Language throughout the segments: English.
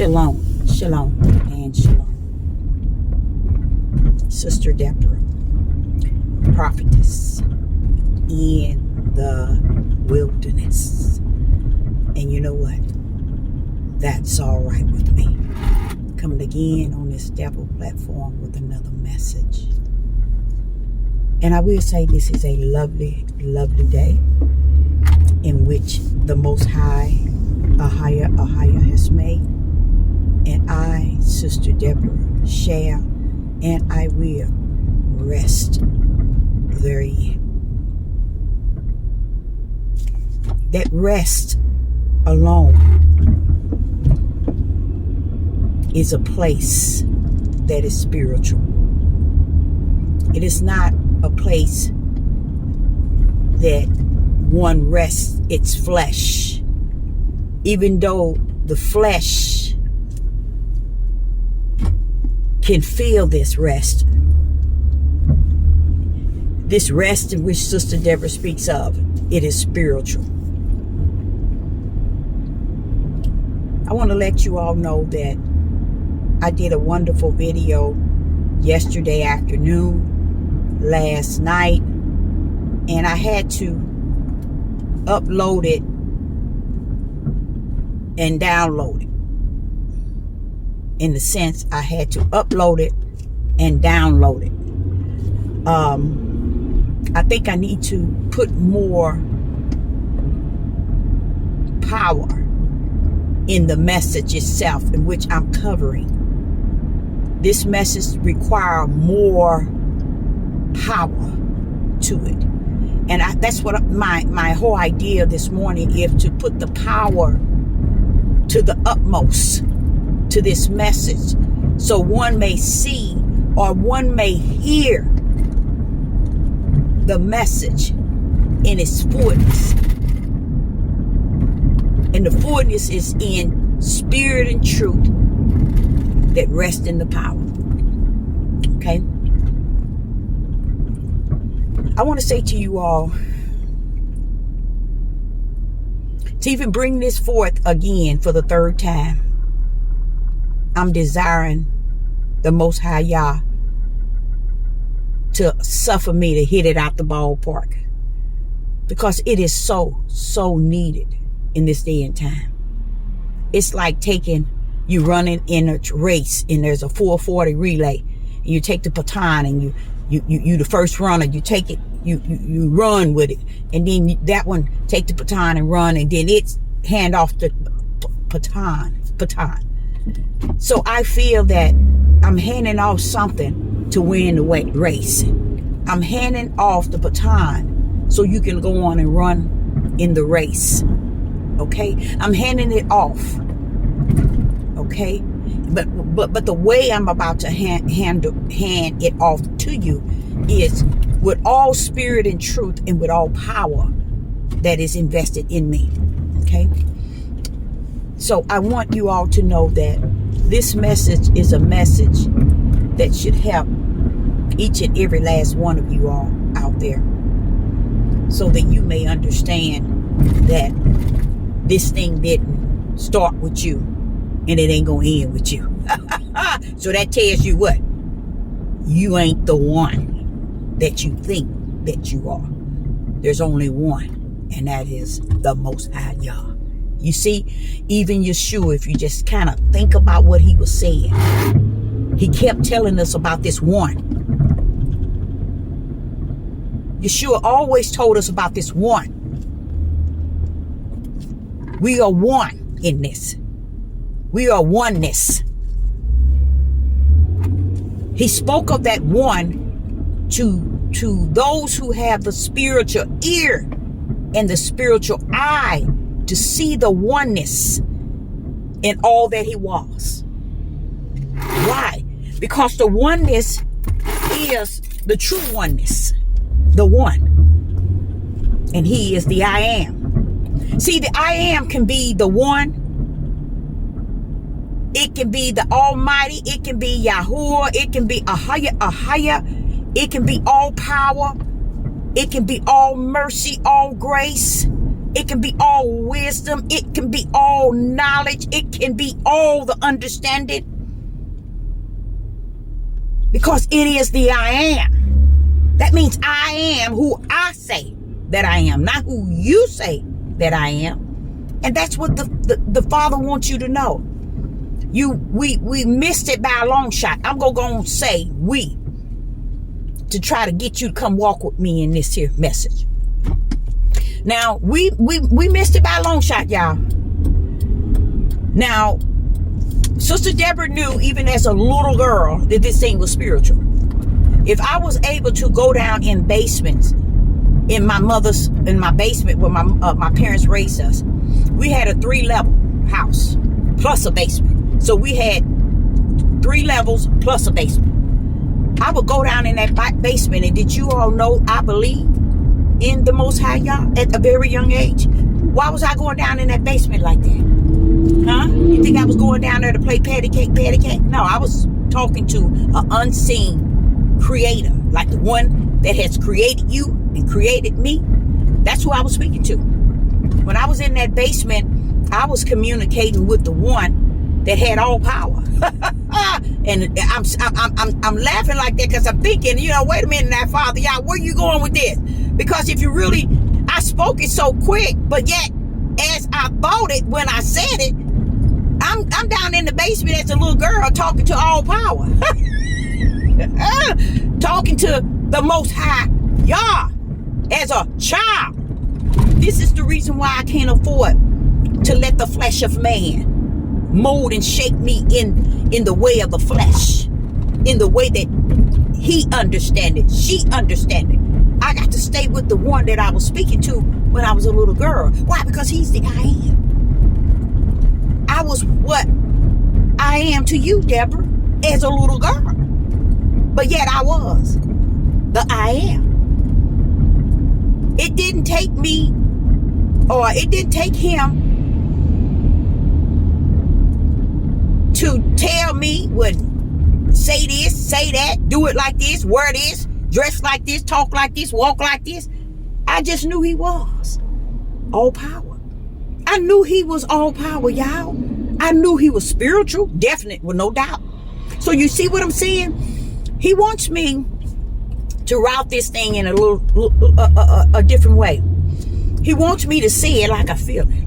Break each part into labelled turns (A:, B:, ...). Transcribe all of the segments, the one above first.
A: Shalom, shalom, and shalom. Sister Deborah, prophetess in the wilderness. And you know what? That's all right with me. Coming again on this Deborah platform with another message. And I will say this is a lovely, lovely day in which the Most High, Ahaya has made. And I, Sister Deborah, shall and I will rest therein. That rest alone is a place that is spiritual. It is not a place that one rests its flesh, even though the flesh can feel this rest. This rest in which Sister Deborah speaks of, it is spiritual. I want to let you all know that I did a wonderful video yesterday afternoon, last night, and I had to upload it and download it. In the sense, I had to upload it and download it. I think I need to put more power in the message itself in which I'm covering. This message requires more power to it. And that's what my whole idea this morning is, to put the power to the utmost to this message, so one may see or one may hear the message in its fullness. And the fullness is in spirit and truth that rest in the power. Okay? I want to say to you all, to even bring this forth again for the third time, I'm desiring the Most High Yah to suffer me to hit it out the ballpark, because it is so needed in this day and time. It's like you running in a race and there's a 440 relay, and you take the baton and you the first runner, you take it, you run with it, and then that one take the baton and run, and then it's hand off the baton. So I feel that I'm handing off something to win the race. I'm handing off the baton so you can go on and run in the race. Okay? I'm handing it off. Okay? But the way I'm about to hand it off to you is with all spirit and truth and with all power that is invested in me. Okay? So I want you all to know that this message is a message that should help each and every last one of you all out there, so that you may understand that this thing didn't start with you and it ain't gonna end with you. So that tells you what? You ain't the one that you think that you are. There's only one, and that is the Most High Yah. You see, even Yeshua, if you just kind of think about what he was saying, he kept telling us about this one. Yeshua always told us about this one. We are one in this. We are oneness. He spoke of that one to those who have the spiritual ear and the spiritual eye to see the oneness in all that he was. Why? Because the oneness is the true oneness, the one. And he is the I am. See, the I am can be the one. It can be the Almighty. It can be Yahuwah. It can be Ahaya. It can be all power. It can be all mercy, all grace. It can be all wisdom. It can be all knowledge. It can be all the understanding. Because it is the I am. That means I am who I say that I am, not who you say that I am. And that's what the Father wants you to know. We missed it by a long shot. I'm going to go and say we, to try to get you to come walk with me in this here message. Now, we missed it by a long shot, y'all. Now, Sister Deborah knew, even as a little girl, that this thing was spiritual. If I was able to go down in basements, in my basement where my parents raised us, we had a 3-level house plus a basement. So we had 3 levels plus a basement. I would go down in that basement, and did you all know I believe in the Most High, y'all, at a very young age? Why was I going down in that basement like that? Huh? You think I was going down there to play patty cake? No, I was talking to an unseen creator, like the one that has created you and created me. That's who I was speaking to. When I was in that basement, I was communicating with the one that had all power. And I'm laughing like that because I'm thinking, wait a minute now, Father, y'all, where you going with this? Because if you really, I spoke it so quick, but yet as I thought it when I said it, I'm down in the basement as a little girl talking to all power. Talking to the Most High Yah as a child. This is the reason why I can't afford to let the flesh of man mold and shape me in the way of the flesh, in the way that he understand it, she understand it. I got to stay with the one that I was speaking to when I was a little girl. Why? Because he's the I am. I was what I am to you, Deborah, as a little girl. But yet I was the I am. It didn't take me, or it didn't take him to tell me what, say this, say that, do it like this, wear this, dress like this, talk like this, walk like this. I just knew he was all power. I knew he was all power, y'all. I knew he was spiritual, definite, with no doubt. So you see what I'm saying? He wants me to route this thing in a different way. He wants me to say it like I feel it.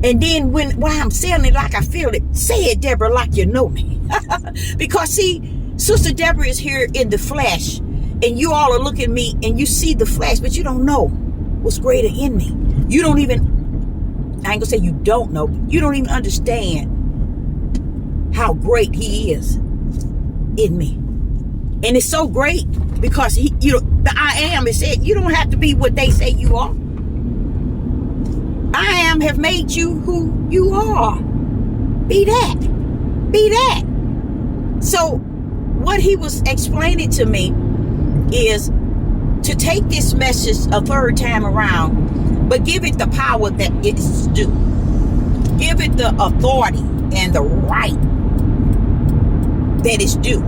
A: And then while I'm saying it like I feel it, say it, Deborah, like you know me. Because see, Sister Deborah is here in the flesh, and you all are looking at me and you see the flesh, but you don't know what's greater in me. You don't even, I ain't gonna say you don't know, you don't even understand how great he is in me. And it's so great because he, the I am is said, you don't have to be what they say you are. I am have made you who you are. Be that. Be that. So what he was explaining to me is to take this message a third time around, but give it the power that it's due. Give it the authority and the right that it's due.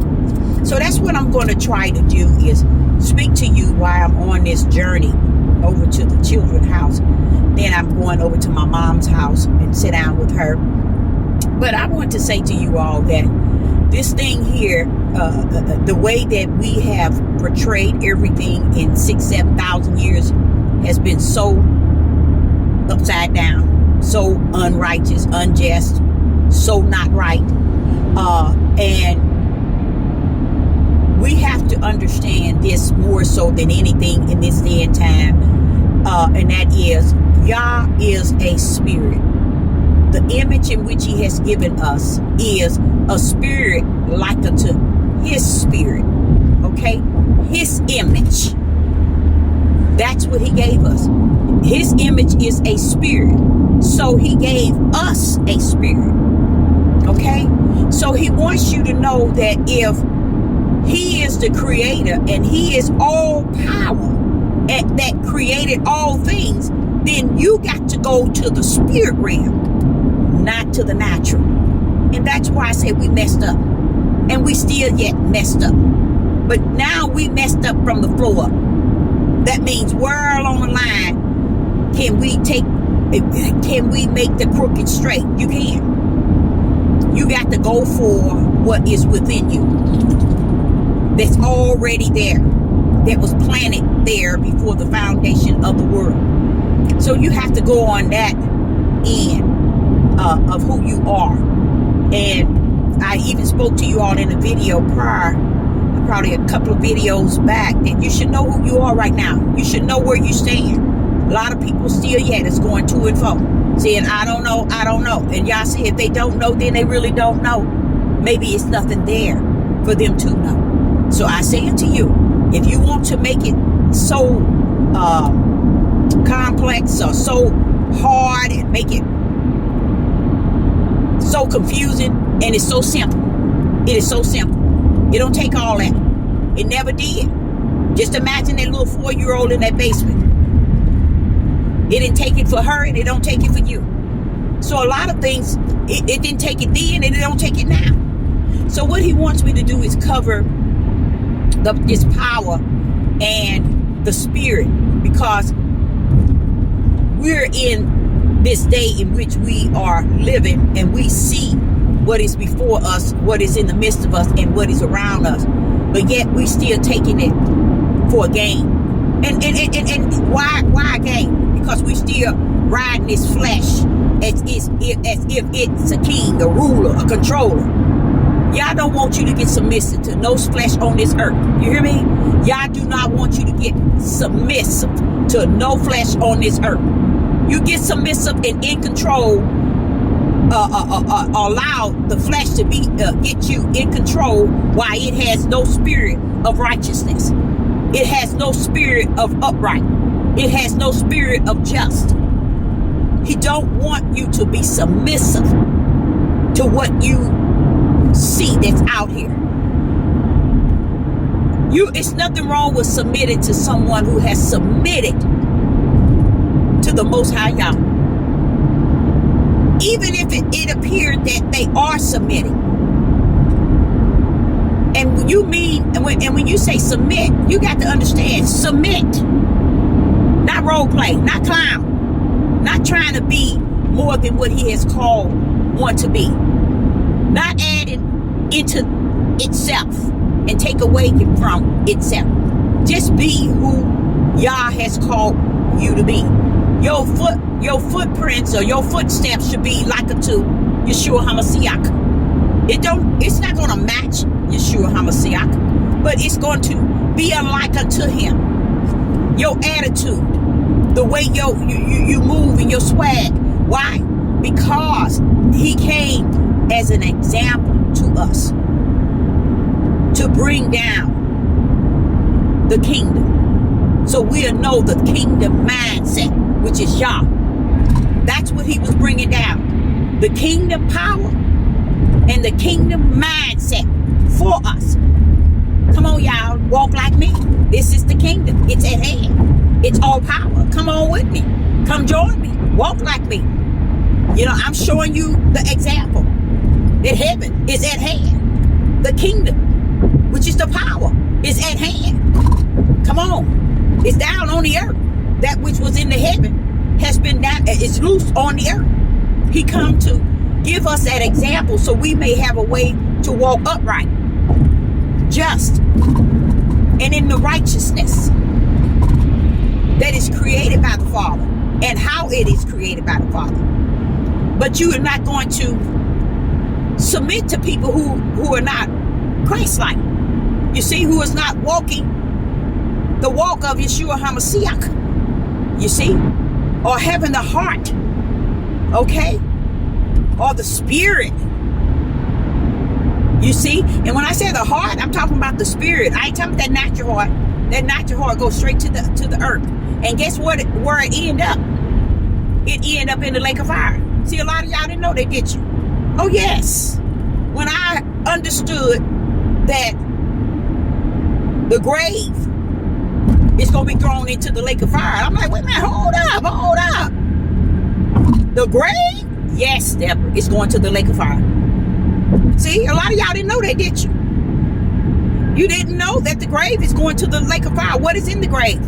A: So that's what I'm going to try to do, is speak to you while I'm on this journey over to the children's house. Then I'm going over to my mom's house and sit down with her. But I want to say to you all that this thing here, the way that we have portrayed everything in 6,000-7,000 years has been so upside down, so unrighteous, unjust, so not right. And we have to understand this more so than anything in this day and time. And that is, Yah is a spirit. The image in which he has given us is a spirit like unto his spirit. Okay? His image. That's what he gave us. His image is a spirit. So he gave us a spirit. Okay? So he wants you to know that if he is the creator and he is all power that created all things, then you got to go to the spirit realm, not to the natural. And that's why I say we messed up. And we still yet messed up. But now we messed up from the floor up. That means where along the line Can we make the crooked straight? You can. You got to go for what is within you. That's already there. That was planted there before the foundation of the world. So you have to go on that end of who you are. And I even spoke to you all in a video prior, probably a couple of videos back, that you should know who you are right now. You should know where you stand. A lot of people still yet is going to and fro, saying, I don't know. And y'all say if they don't know, then they really don't know. Maybe it's nothing there for them to know. So I say it to you, if you want to make it so complex or so hard and make it so confusing, and it's so simple. It is so simple. It don't take all that. It never did. Just imagine that little 4-year-old in that basement. It didn't take it for her, and it don't take it for you. So a lot of things, it didn't take it then, and it don't take it now. So what he wants me to do is cover this power and the spirit, because we're in this day in which we are living, and we see what is before us, what is in the midst of us, and what is around us. But yet we still taking it for a game. And why a game? Because we still riding this flesh as if it's a king, a ruler, a controller. Y'all don't want you to get submissive to no flesh on this earth. You hear me? Y'all do not want you to get submissive to no flesh on this earth. You get submissive and in control, allow the flesh to be get you in control, while it has no spirit of righteousness. It has no spirit of upright. It has no spirit of just. He don't want you to be submissive to what you see that's out here. It's nothing wrong with submitting to someone who has submitted to the Most High Yah. Even if it appeared that they are submitting. And when you say submit, you got to understand, submit. Not role play, not clown. Not trying to be more than what he has called one to be. Not adding into itself and take away from itself. Just be who Yah has called you to be. Your footprints or your footsteps should be like unto Yeshua HaMashiach. It's not going to match Yeshua HaMashiach, but it's going to be alike unto him. Your attitude, the way you move and your swag. Why? Because he came as an example to us to bring down the kingdom. So we'll know the kingdom mindset, which is Yah. That's what he was bringing down. The kingdom power and the kingdom mindset for us. Come on, y'all. Walk like me. This is the kingdom. It's at hand. It's all power. Come on with me. Come join me. Walk like me. You know, I'm showing you the example that heaven is at hand. The kingdom, which is the power, is at hand. Come on. It's down on the earth. That which was in the heaven has been down. It's loose on the earth. He come to give us that example so we may have a way to walk upright, just, and in the righteousness that is created by the Father and how it is created by the Father. But you are not going to submit to people who are not Christ-like. You see, who is not walking the walk of Yeshua HaMashiach. You see, or having the heart, okay, or the spirit. You see, and when I say the heart, I'm talking about the spirit. I ain't talking about that natural heart. That natural heart goes straight to the earth. And guess what? Where it end up? It end up in the lake of fire. See, a lot of y'all didn't know that, did you? Oh yes. When I understood that the grave is going to be thrown into the lake of fire, I'm like, wait a minute, hold up. The grave? Yes, Deborah, it's going to the lake of fire. See, a lot of y'all didn't know that, did you? You didn't know that the grave is going to the lake of fire. What is in the grave?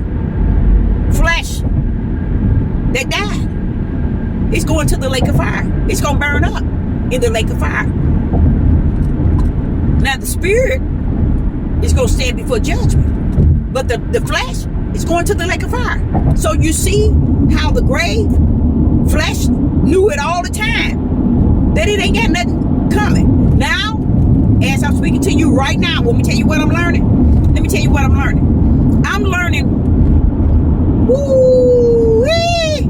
A: Flesh. that died. It's going to the lake of fire. It's going to burn up in the lake of fire. Now the spirit is going to stand before judgment, but the flesh is going to the lake of fire. So you see how the grave flesh knew it all the time, that it ain't got nothing coming. Now, as I'm speaking to you right now, let me tell you what I'm learning. Let me tell you what I'm learning. I'm learning. Woo-wee.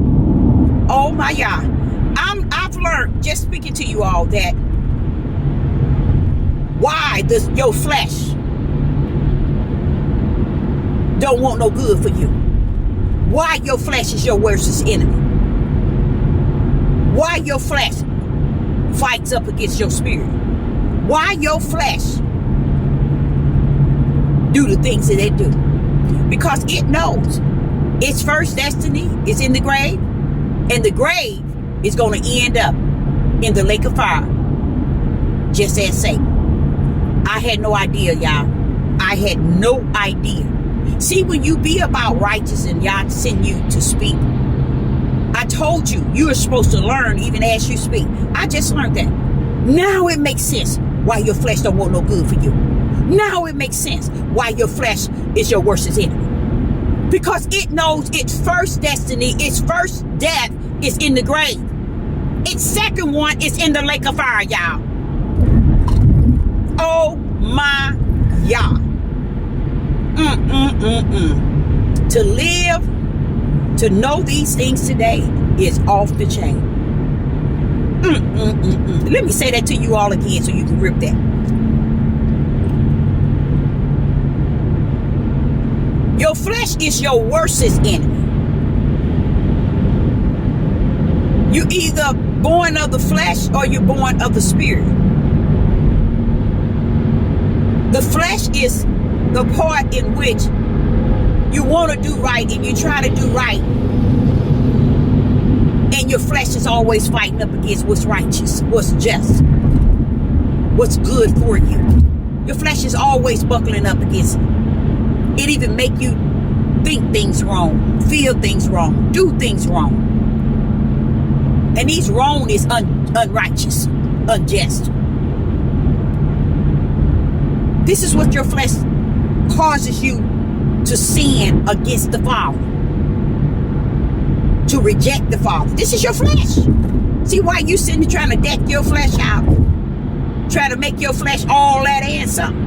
A: Oh my God. I've learned, just speaking to you all, that why does your flesh don't want no good for you? Why your flesh is your worst enemy? Why your flesh fights up against your spirit? Why your flesh do the things that they do? Because it knows its first destiny is in the grave, and the grave is going to end up in the lake of fire, just as Satan. I had no idea, y'all. I had no idea. See, when you be about righteous and y'all send you to speak, I told you, you are supposed to learn even as you speak. I just learned that. Now it makes sense why your flesh don't want no good for you. Now it makes sense why your flesh is your worst enemy. Because it knows its first destiny, its first death is in the grave. Its second one is in the lake of fire, y'all. Oh my God. To live, to know these things today is off the chain. Let me say that to you all again so you can grip that. Your flesh is your worstest enemy. You either born of the flesh or you're born of the spirit. The flesh is the part in which you want to do right and you try to do right, and your flesh is always fighting up against what's righteous, what's just, what's good for you. Your flesh is always buckling up against it. It even make you think things wrong, feel things wrong, do things wrong. And these wrong is unrighteous, unjust. This is what your flesh causes you to sin against the Father, to reject the Father. This is your flesh. See why you sitting there trying to deck your flesh out, try to make your flesh all that and something.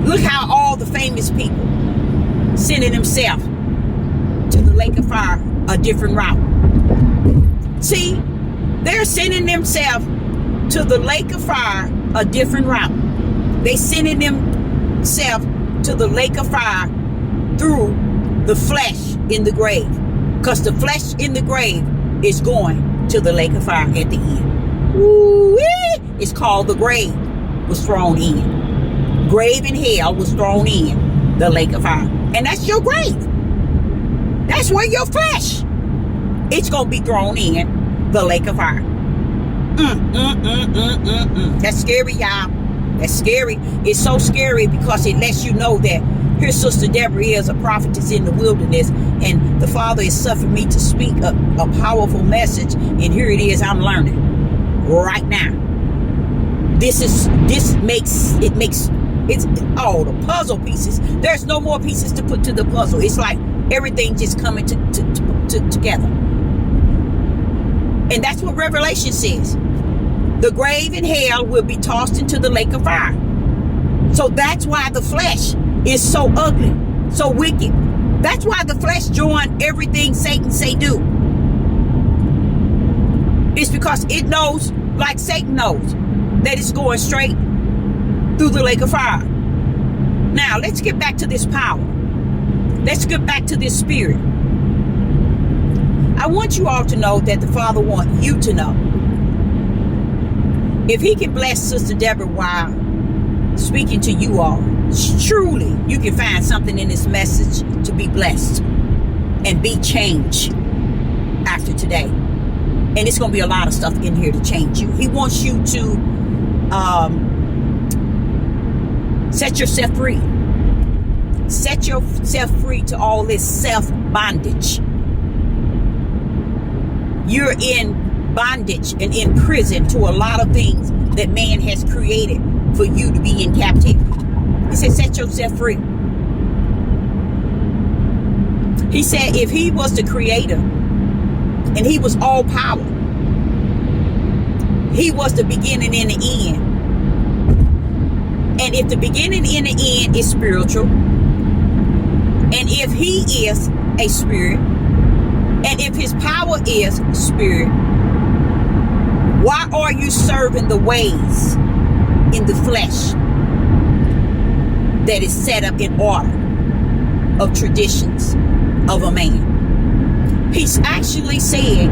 A: Look how all the famous people sending themselves to the lake of fire a different route. See, they're sending themselves to the lake of fire a different route. They sending themselves to the lake of fire through the flesh in the grave, because the flesh in the grave is going to the lake of fire at the end. Ooh-wee! It's called the grave was thrown in. Grave in hell was thrown in the lake of fire, and that's your grave. That's where your flesh, it's gonna be thrown in the lake of fire. That's scary, y'all. That's scary. It's so scary because it lets you know that here Sister Deborah is a prophetess in the wilderness, and the Father is suffering me to speak a powerful message, and here it is, I'm learning right now. It's all the puzzle pieces. There's no more pieces to put to the puzzle. It's like everything just coming together. And that's what Revelation says. The grave and hell will be tossed into the lake of fire. So that's why the flesh is so ugly, so wicked. That's why the flesh joined everything Satan say do. It's because it knows, like Satan knows, that it's going straight through the lake of fire. Now, let's get back to this power. Let's get back to this spirit. I want you all to know that the Father wants you to know. If he can bless Sister Deborah while speaking to you all, truly you can find something in this message to be blessed and be changed after today. And it's going to be a lot of stuff in here to change you. He wants you to set yourself free. Set yourself free to all this self-bondage. you're in bondage and in prison to a lot of things that man has created for you to be in captivity. He said, set yourself free. He said, if he was the creator and he was all power, he was the beginning and the end. And if the beginning and the end is spiritual, and if he is a spirit, and if his power is spirit, why are you serving the ways in the flesh that is set up in order of traditions of a man? He's actually saying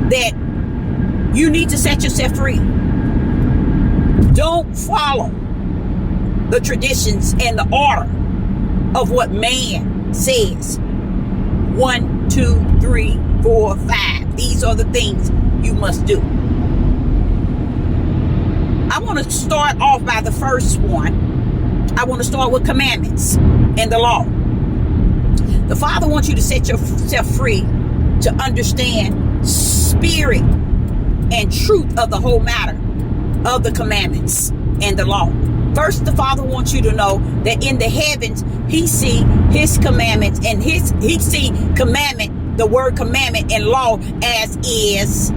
A: that you need to set yourself free. Don't follow the traditions and the order of what man says. 1, 2, 3, 4, 5. These are the things you must do. I want to start off by the first one. I want to start with commandments and the law. The Father wants you to set yourself free to understand spirit and truth of the whole matter of the commandments and the law. First, the Father wants you to know that in the heavens, he see his commandments and he see commandment, the word commandment and law as is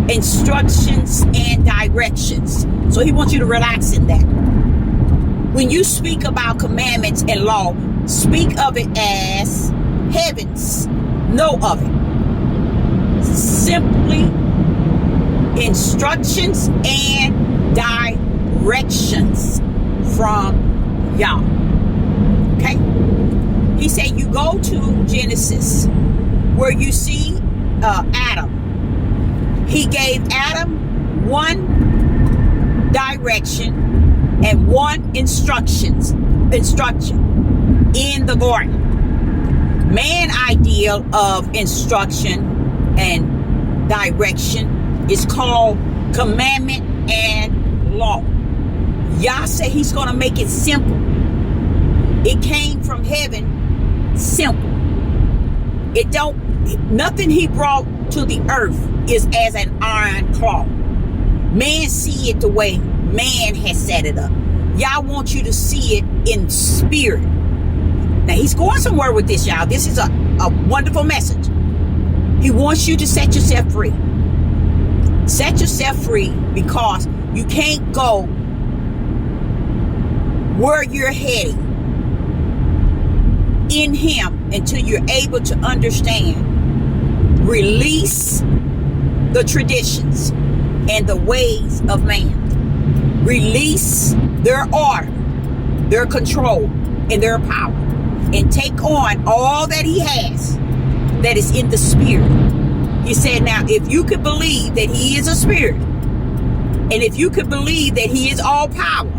A: instructions and directions. So he wants you to relax in that. When you speak about commandments and law, speak of it as heavens. Know of it. Simply instructions and directions from Yah. Okay? He said you go to Genesis where you see Adam. He gave Adam one direction and one instruction in the garden. Man ideal of instruction and direction is called commandment and law. Yah said he's going to make it simple. It came from heaven simple. Nothing he brought to the earth is as an iron claw. Man see it the way man has set it up. Y'all want you to see it in spirit. Now he's going somewhere with this, y'all. This is a wonderful message. He wants you to set yourself free. Set yourself free because you can't go where you're heading in him until you're able to understand. Release the traditions and the ways of man. Release their order, their control, and their power. And take on all that he has that is in the spirit. He said, now, if you could believe that he is a spirit, and if you could believe that he is all power,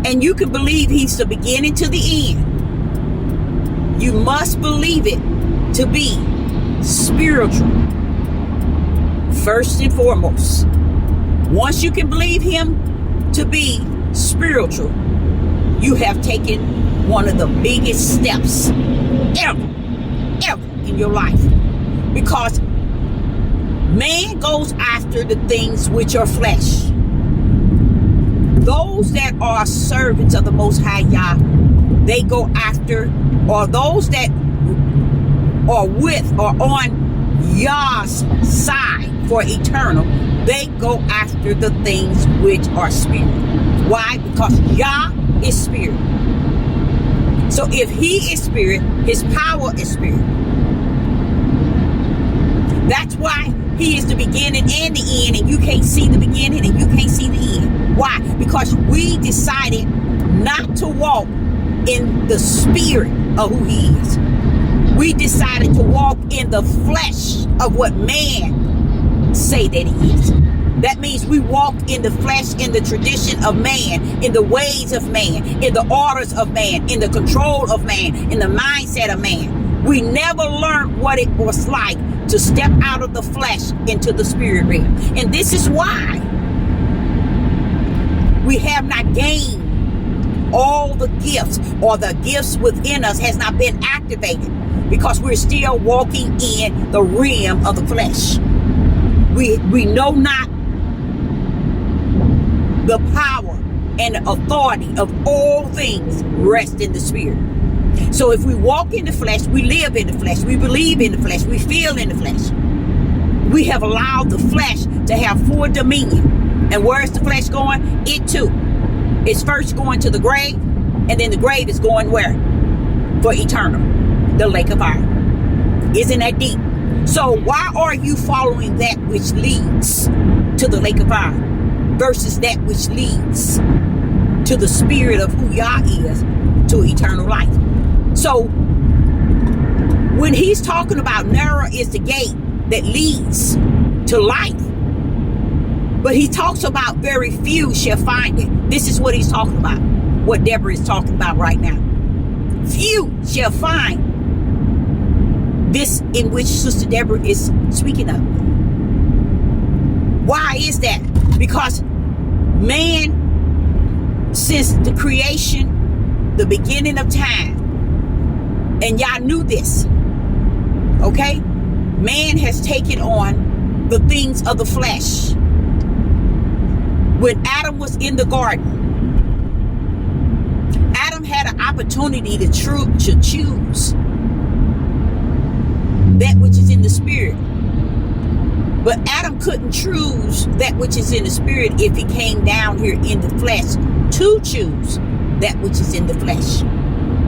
A: and you could believe he's the beginning to the end, you must believe it to be spiritual. First and foremost, once you can believe him to be spiritual, you have taken one of the biggest steps ever in your life. Because man goes after the things which are flesh. Those that are servants of the Most High Yah, they go after, or those that are with or on Yah's side for eternal, they go after the things which are spirit. Why? Because Yah is spirit. So if he is spirit, his power is spirit. That's why he is the beginning and the end, and you can't see the beginning and you can't see the end. Why? Because we decided not to walk in the spirit of who he is. We decided to walk in the flesh of what man say that he is. That means we walk in the flesh, in the tradition of man, in the ways of man, in the orders of man, in the control of man, in the mindset of man. We never learned what it was like to step out of the flesh into the spirit realm. And this is why we have not gained all the gifts, or the gifts within us has not been activated, because we're still walking in the realm of the flesh. We know not the power and the authority of all things rest in the spirit. So if we walk in the flesh, we live in the flesh, we believe in the flesh, we feel in the flesh. We have allowed the flesh to have full dominion. And where is the flesh going? It too. It's first going to the grave, and then the grave is going where? For eternal. The lake of fire. Isn't that deep? So why are you following that which leads to the lake of fire versus that which leads to the spirit of who Yah is, to eternal life? So when he's talking about narrow is the gate that leads to life, but he talks about very few shall find it. This is what he's talking about, what Deborah is talking about right now. Few shall find this in which Sister Deborah is speaking of. Why is that? Because man, since the creation, the beginning of time, and y'all knew this, okay? Man has taken on the things of the flesh. When Adam was in the garden, Adam had an opportunity to choose that which is in the spirit. But Adam couldn't choose that which is in the spirit if he came down here in the flesh to choose that which is in the flesh.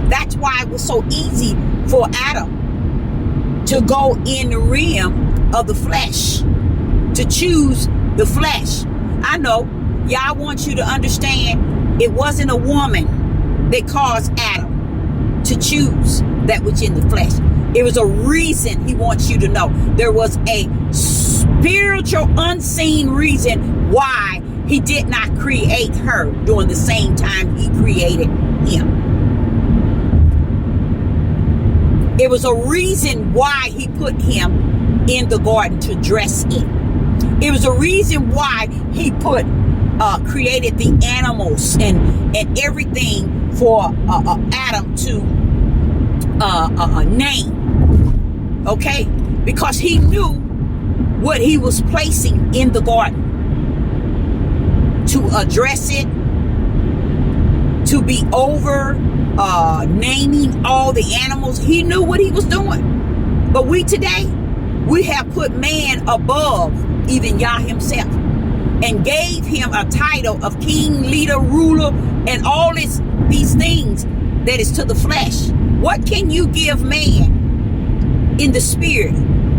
A: That's why it was so easy for Adam to go in the realm of the flesh, to choose the flesh. I know, y'all want you to understand, it wasn't a woman that caused Adam to choose that which in the flesh. It was a reason he wants you to know. There was a spiritual, unseen reason why he did not create her during the same time he created him. It was a reason why he put him in the garden to dress in. It was a reason why he created the animals and everything for Adam to name. Okay? Because he knew what he was placing in the garden. To address it, to be over naming all the animals. He knew what he was doing. But we today, we have put man above even Yah himself and gave him a title of king, leader, ruler, and all these things that is to the flesh. What can you give man in the spirit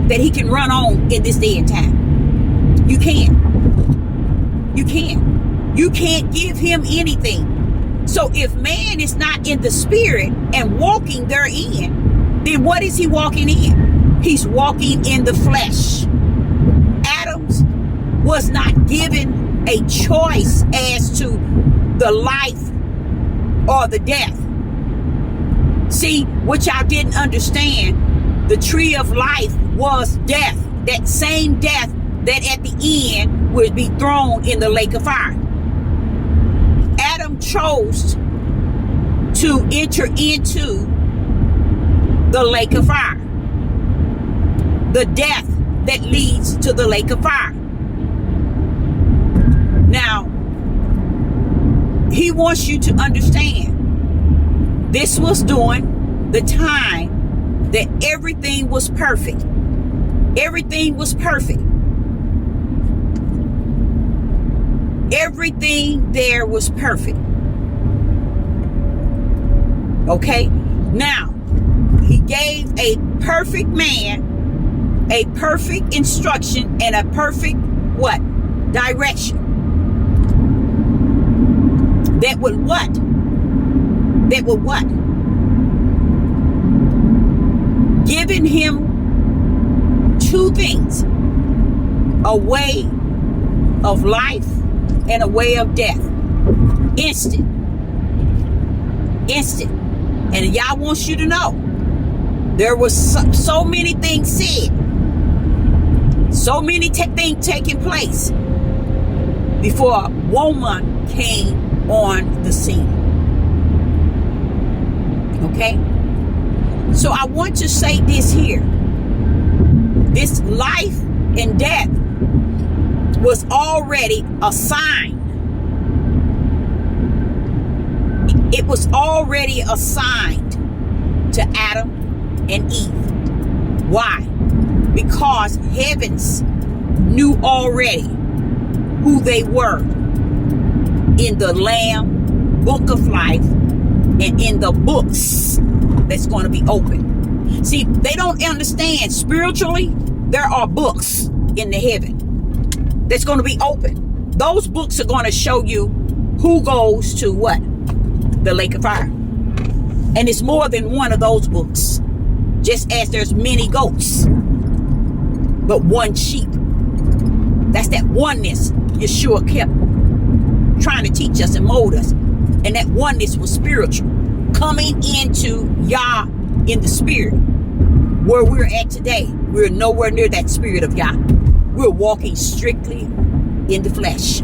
A: that he can run on in this day and time? You can't. You can't. You can't give him anything. So if man is not in the spirit and walking therein, then what is he walking in? He's walking in the flesh. Adam's was not given a choice as to the life or the death. See, what y'all didn't understand, the tree of life was death. That same death that at the end would be thrown in the lake of fire. Adam chose to enter into the lake of fire. The death that leads to the lake of fire. Now, he wants you to understand, this was during the time that everything was perfect. Everything was perfect. Everything there was perfect. Okay? Now, he gave a perfect man a perfect instruction and a perfect what? Direction. That would what? That would what? Giving him two things. A way of life and a way of death. Instant. Instant. And Yah wants you to know, there was so many things said. So many things taking place before a woman came on the scene. Okay? So I want to say this here. This life and death was already assigned. It was already assigned to Adam and Eve. Why? Because heavens knew already who they were in the Lamb Book of Life and in the books that's going to be open. See, they don't understand spiritually. There are books in the heaven that's going to be open. Those books are going to show you who goes to what? The lake of fire. And it's more than one of those books. Just as there's many goats, but one sheep. That's that oneness Yeshua kept trying to teach us and mold us. And that oneness was spiritual. Coming into Yah in the spirit. Where we're at today, we're nowhere near that spirit of Yah. We're walking strictly in the flesh.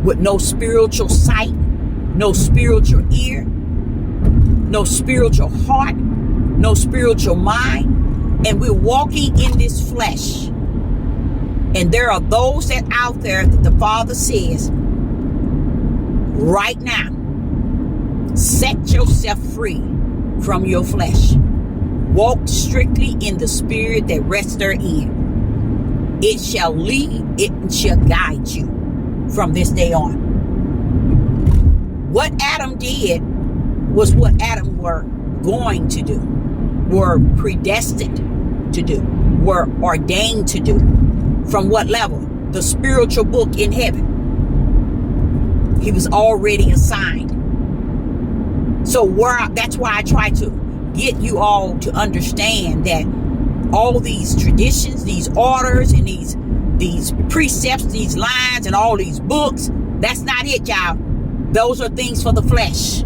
A: With no spiritual sight, no spiritual ear, no spiritual heart, no spiritual mind. And we're walking in this flesh. And there are those that out there that the Father says, right now, set yourself free from your flesh. Walk strictly in the spirit that rests therein. It shall lead, it shall guide you from this day on. What Adam did was what Adam were going to do, were predestined to do, were ordained to do. From what level? The spiritual book in heaven. He was already assigned. So that's why I try to get you all to understand that all these traditions, these orders, and these precepts, these lines, and all these books, that's not it, y'all. Those are things for the flesh.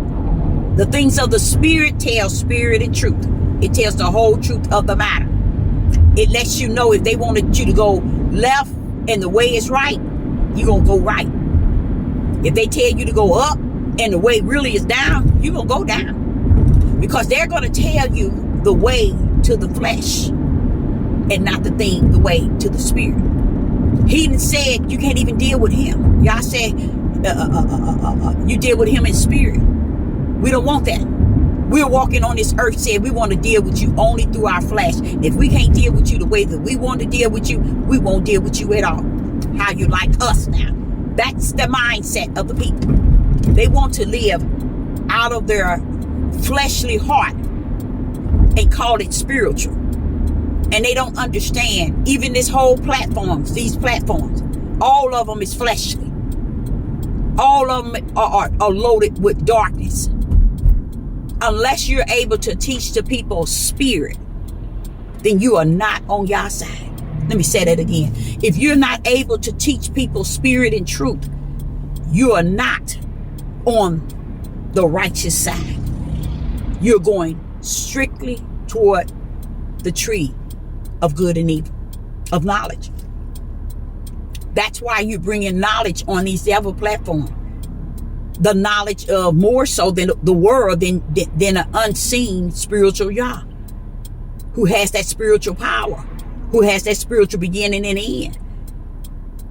A: The things of the spirit tell spirit and truth. It tells the whole truth of the matter. It lets you know if they wanted you to go left and the way is right, you're going to go right. If they tell you to go up and the way really is down, you're going to go down. Because they're going to tell you the way to the flesh and not the way to the spirit. He even said you can't even deal with him. Y'all said you deal with him in spirit. We don't want that. We're walking on this earth saying we want to deal with you only through our flesh. If we can't deal with you the way that we want to deal with you, we won't deal with you at all. How you like us now. That's the mindset of the people. They want to live out of their fleshly heart and call it spiritual. And they don't understand even this whole these platforms, all of them is fleshly. All of them are loaded with darkness. Unless you're able to teach the people spirit, then you are not on your side. Let me say that again. If you're not able to teach people spirit and truth, you are not on the righteous side. You're going strictly toward the tree of good and evil, of knowledge. That's why you bring in knowledge on these devil platforms. The knowledge of more so than the world, than an unseen spiritual Yah, who has that spiritual power, who has that spiritual beginning and end.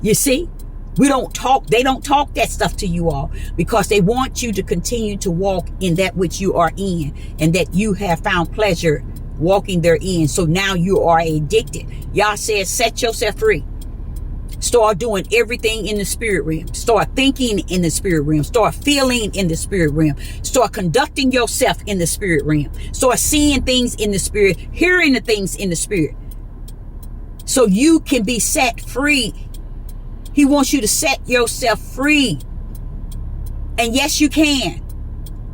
A: You see, they don't talk that stuff to you all because they want you to continue to walk in that which you are in and that you have found pleasure walking therein. So now you are addicted. Yah says, set yourself free. Start doing everything in the spirit realm. Start thinking in the spirit realm. Start feeling in the spirit realm. Start conducting yourself in the spirit realm. Start seeing things in the spirit, hearing the things in the spirit. So you can be set free. He wants you to set yourself free. And yes, you can.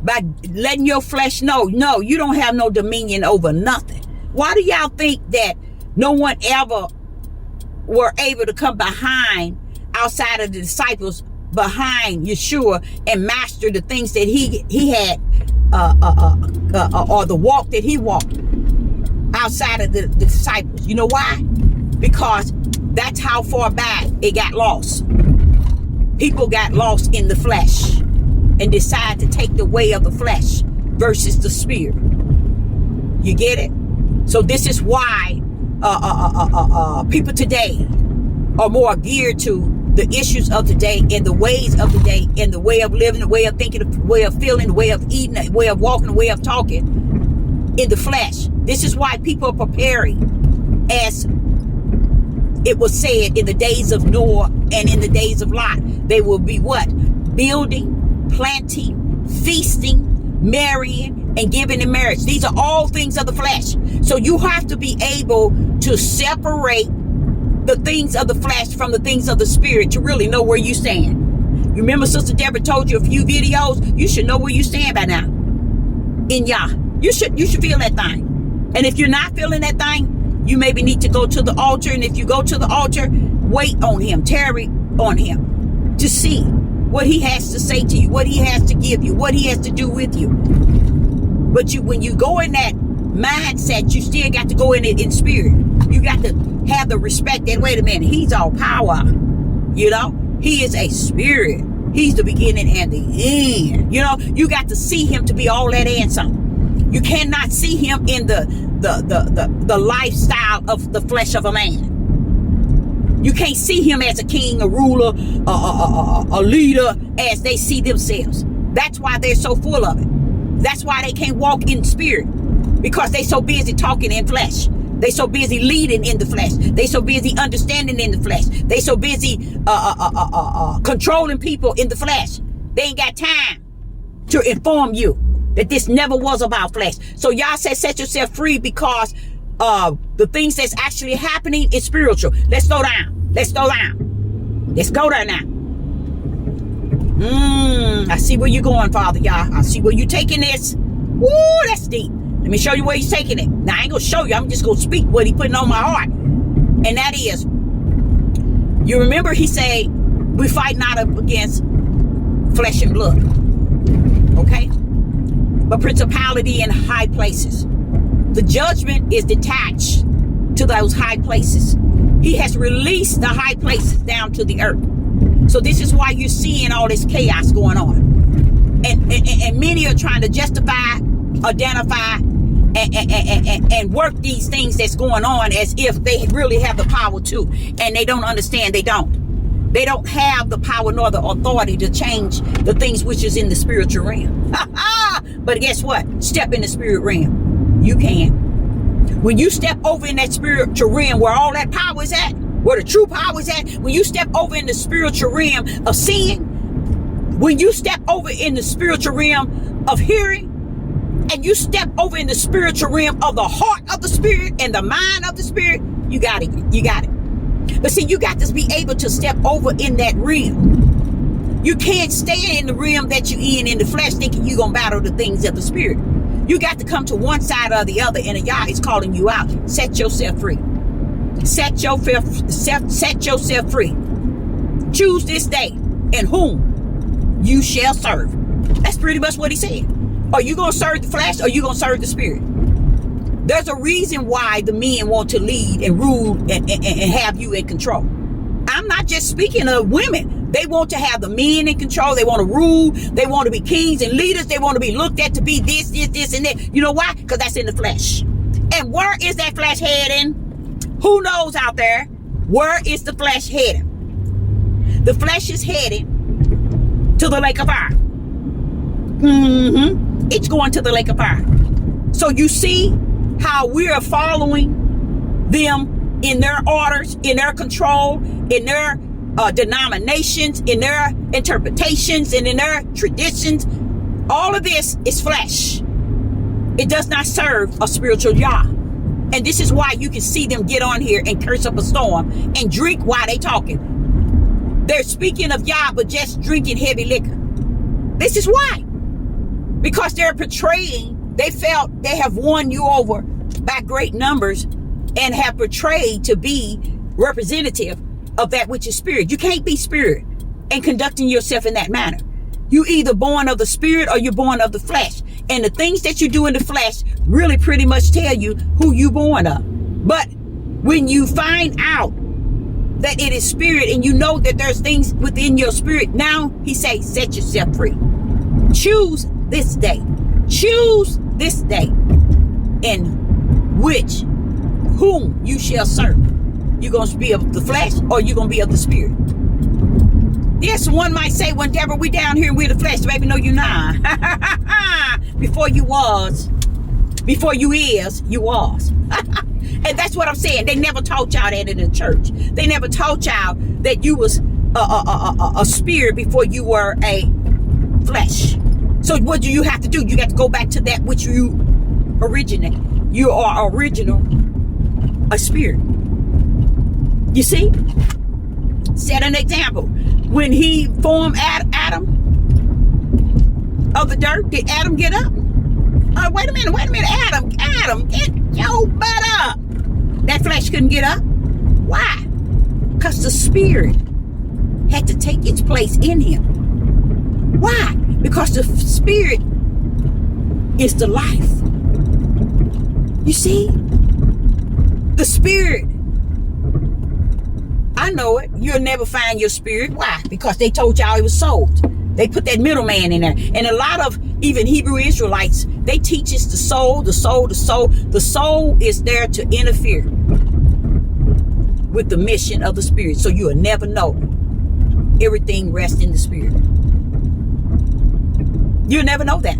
A: By letting your flesh know, no, you don't have no dominion over nothing. Why do y'all think that no one ever were able to come behind, outside of the disciples, behind Yeshua and master the things that he had, or the walk that he walked outside of the disciples? You know why? Because that's how far back it got lost. People got lost in the flesh and decided to take the way of the flesh versus the spirit. You get it? So this is why people today are more geared to the issues of the day and the ways of the day and the way of living, the way of thinking, the way of feeling, the way of eating, the way of walking, the way of talking in the flesh. This is why people are preparing, as it was said in the days of Noah and in the days of Lot. They will be what? Building, planting, feasting, marrying, and giving in marriage. These are all things of the flesh. So you have to be able to separate the things of the flesh from the things of the spirit to really know where you stand. You remember Sister Deborah told you a few videos? You should know where you stand by now. In Yah. You should feel that thing. And if you're not feeling that thing, you maybe need to go to the altar. And if you go to the altar, wait on him, tarry on him to see what he has to say to you, what he has to give you, what he has to do with you. But when you go in that mindset, you still got to go in it in spirit. You got to have the respect that, wait a minute, he's all power. You know, he is a spirit. He's the beginning and the end. You know, you got to see him to be all that and something. You cannot see him in the lifestyle of the flesh of a man. You can't see him as a king, a ruler, a leader, as they see themselves. That's why they're so full of it. That's why they can't walk in spirit, because they so busy talking in flesh. They so busy leading in the flesh. They so busy understanding in the flesh. They so busy controlling people in the flesh. They ain't got time to inform you that this never was about flesh. So y'all said set yourself free, because the things that's actually happening is spiritual. Let's slow down. Let's slow down. Let's go there now. I see where you're going, Father, y'all. I see where you're taking this. Woo, that's deep. Let me show you where he's taking it. Now, I ain't going to show you. I'm just going to speak what he's putting on my heart. And that is, you remember he said, we fight not up against flesh and blood. Okay? But principality in high places. The judgment is detached to those high places. He has released the high places down to the earth. So this is why you're seeing all this chaos going on. And many are trying to justify, identify, and work these things that's going on as if they really have the power to. And they don't understand. They don't. They don't have the power nor the authority to change the things which is in the spiritual realm. But guess what? Step in the spirit realm. You can. When you step over in that spiritual realm where all that power is at, where the true power is at, when you step over in the spiritual realm of seeing, when you step over in the spiritual realm of hearing, and you step over in the spiritual realm of the heart of the spirit and the mind of the spirit, you got it. You got it. But see, you got to be able to step over in that realm. You can't stay in the realm that you're in the flesh thinking you're going to battle the things of the spirit. You got to come to one side or the other, and Yah is calling you out. Set yourself free. Set yourself free. Choose this day in whom you shall serve. That's pretty much what he said. Are you going to serve the flesh, or are you going to serve the spirit? There's a reason why the men want to lead and rule and have you in control. I'm not just speaking of women. They want to have the men in control. They want to rule. They want to be kings and leaders. They want to be looked at to be this, and that. You know why? Because that's in the flesh. And where is that flesh heading? Who knows out there? Where is the flesh heading? The flesh is heading to the lake of fire. It's going to the lake of fire. So you see how we are following them in their orders, in their control, in their denominations, in their interpretations, and in their traditions. All of this is flesh. It does not serve a spiritual Yah. And this is why you can see them get on here and curse up a storm and drink while they talking. They're speaking of Yah, but just drinking heavy liquor. This is why. Because they're portraying, they felt they have won you over by great numbers and have portrayed to be representative of that which is spirit. You can't be spirit and conducting yourself in that manner. You either born of the spirit or you're born of the flesh. And the things that you do in the flesh really pretty much tell you who you born of. But when you find out that it is spirit and you know that there's things within your spirit, now he says, set yourself free. Choose this day. Choose this day in which whom you shall serve. You're going to be of the flesh or you're going to be of the spirit. Yes, one might say, well, Deborah, we down here and we're the flesh. Baby, no, you're not. Before you was, before you is, you was. And that's what I'm saying. They never taught y'all that in the church. They never taught y'all that you was a spirit before you were a flesh. So what do you have to do? You got to go back to that which you originate. You are original, a spirit. You see? Set an example. When he formed Adam of the dirt, did Adam get up? Wait a minute, Adam, get your butt up. That flesh couldn't get up. Why? Because the spirit had to take its place in him. Why? Because the spirit is the life. You see? The spirit. I know it. You'll never find your spirit. Why? Because they told y'all it was sold. They put that middleman in there. And a lot of even Hebrew Israelites, they teach us the soul. The soul is there to interfere with the mission of the spirit. So you'll never know. Everything rests in the spirit. You'll never know that.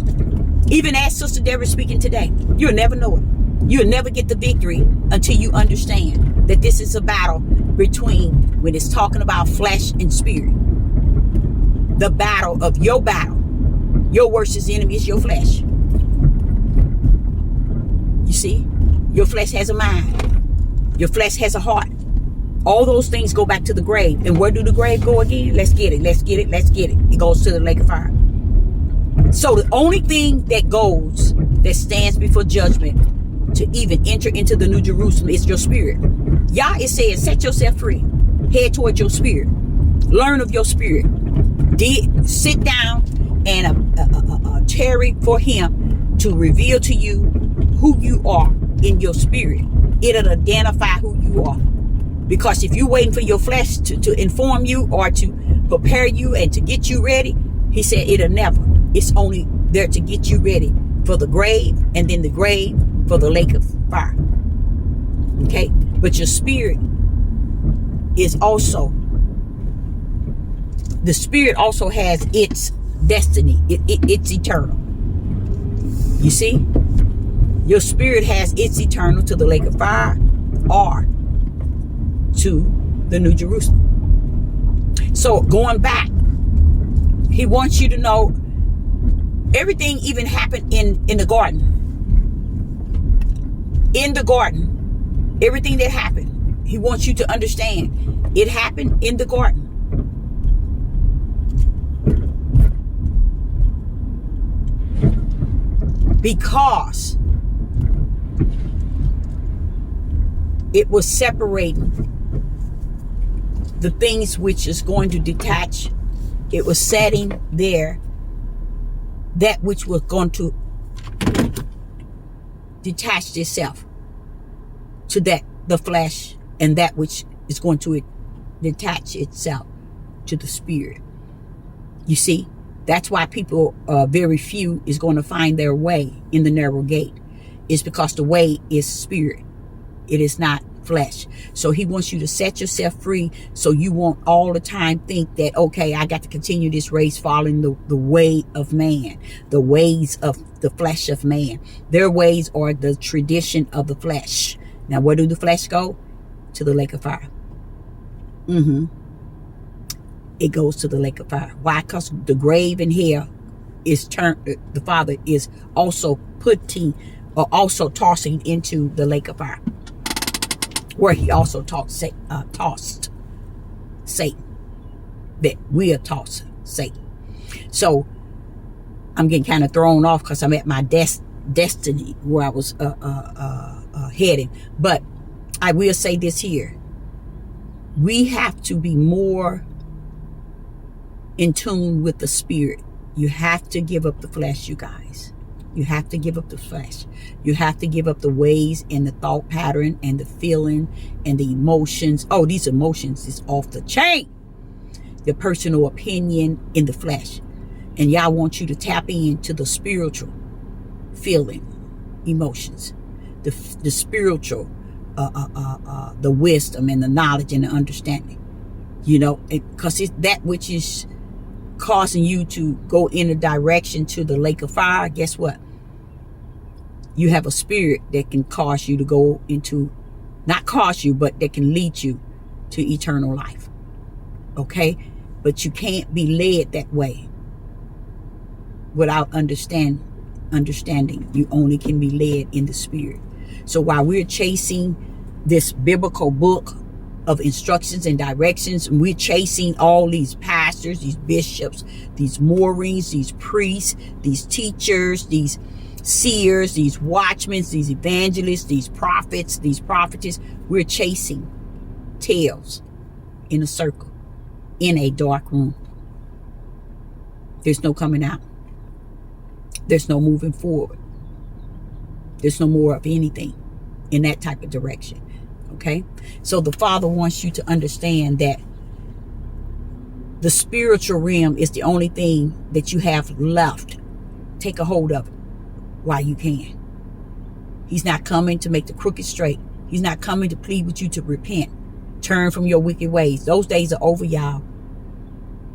A: Even as Sister Deborah speaking today, you'll never know it. You'll never get the victory until you understand that this is a battle between, when it's talking about flesh and spirit. The battle of your battle. Your worst enemy is your flesh. You see? Your flesh has a mind. Your flesh has a heart. All those things go back to the grave. And where do the grave go again? Let's get it. It goes to the lake of fire. So the only thing that goes, that stands before judgment, to even enter into the New Jerusalem is your spirit. Yah is saying, set yourself free. Head toward your spirit. Learn of your spirit. Sit down and tarry for him to reveal to you who you are in your spirit. It'll identify who you are. Because if you're waiting for your flesh to inform you or to prepare you and to get you ready, he said it'll never. It's only there to get you ready for the grave, and then the grave for the lake of fire. Okay? But your spirit is also, the spirit also has its destiny. It's eternal. You see? Your spirit has its eternal to the lake of fire or to the New Jerusalem. So going back, he wants you to know everything even happened in the garden. In the garden, everything that happened, he wants you to understand it happened in the garden. Because it was separating the things which is going to detach. It was setting there that which was going to detach itself to that, the flesh, and that which is going to detach itself to the spirit. You see, that's why people, very few, is going to find their way in the narrow gate. It's because the way is spirit. It is not flesh. So he wants you to set yourself free, so you won't all the time think that, okay, I got to continue this race following the way of man, the ways of the flesh of man. Their ways are the tradition of the flesh. Now, where do the flesh go? To the lake of fire. It goes to the lake of fire. Why? Because the grave in hell is turned, the Father is also putting, or also tossing into the lake of fire, where he also tossed Satan. That we are tossing Satan. So I'm getting kind of thrown off because I'm at my destiny where I was heading. But I will say this here. We have to be more in tune with the spirit. You have to give up the flesh, you guys. You have to give up the flesh. You have to give up the ways and the thought pattern and the feeling and the emotions. Oh, these emotions is off the chain. The personal opinion in the flesh. And y'all want you to tap into the spiritual feeling, emotions. the spiritual, the wisdom and the knowledge and the understanding. You know, because it's that which is causing you to go in a direction to the lake of fire. Guess what? You have a spirit that can cause you to go into, not cause you, but that can lead you to eternal life. Okay? But you can't be led that way without understanding. You only can be led in the spirit. So while we're chasing this biblical book of instructions and directions, and we're chasing all these pastors, these bishops, these Moorings, these priests, these teachers, these seers, these watchmen, these evangelists, these prophets, these prophetess, we're chasing tails in a circle, in a dark room. There's no coming out. There's no moving forward. There's no more of anything in that type of direction. Okay? So the Father wants you to understand that the spiritual realm is the only thing that you have left. Take a hold of it while you can. He's not coming to make the crooked straight. He's not coming to plead with you to repent. Turn from your wicked ways. Those days are over, y'all.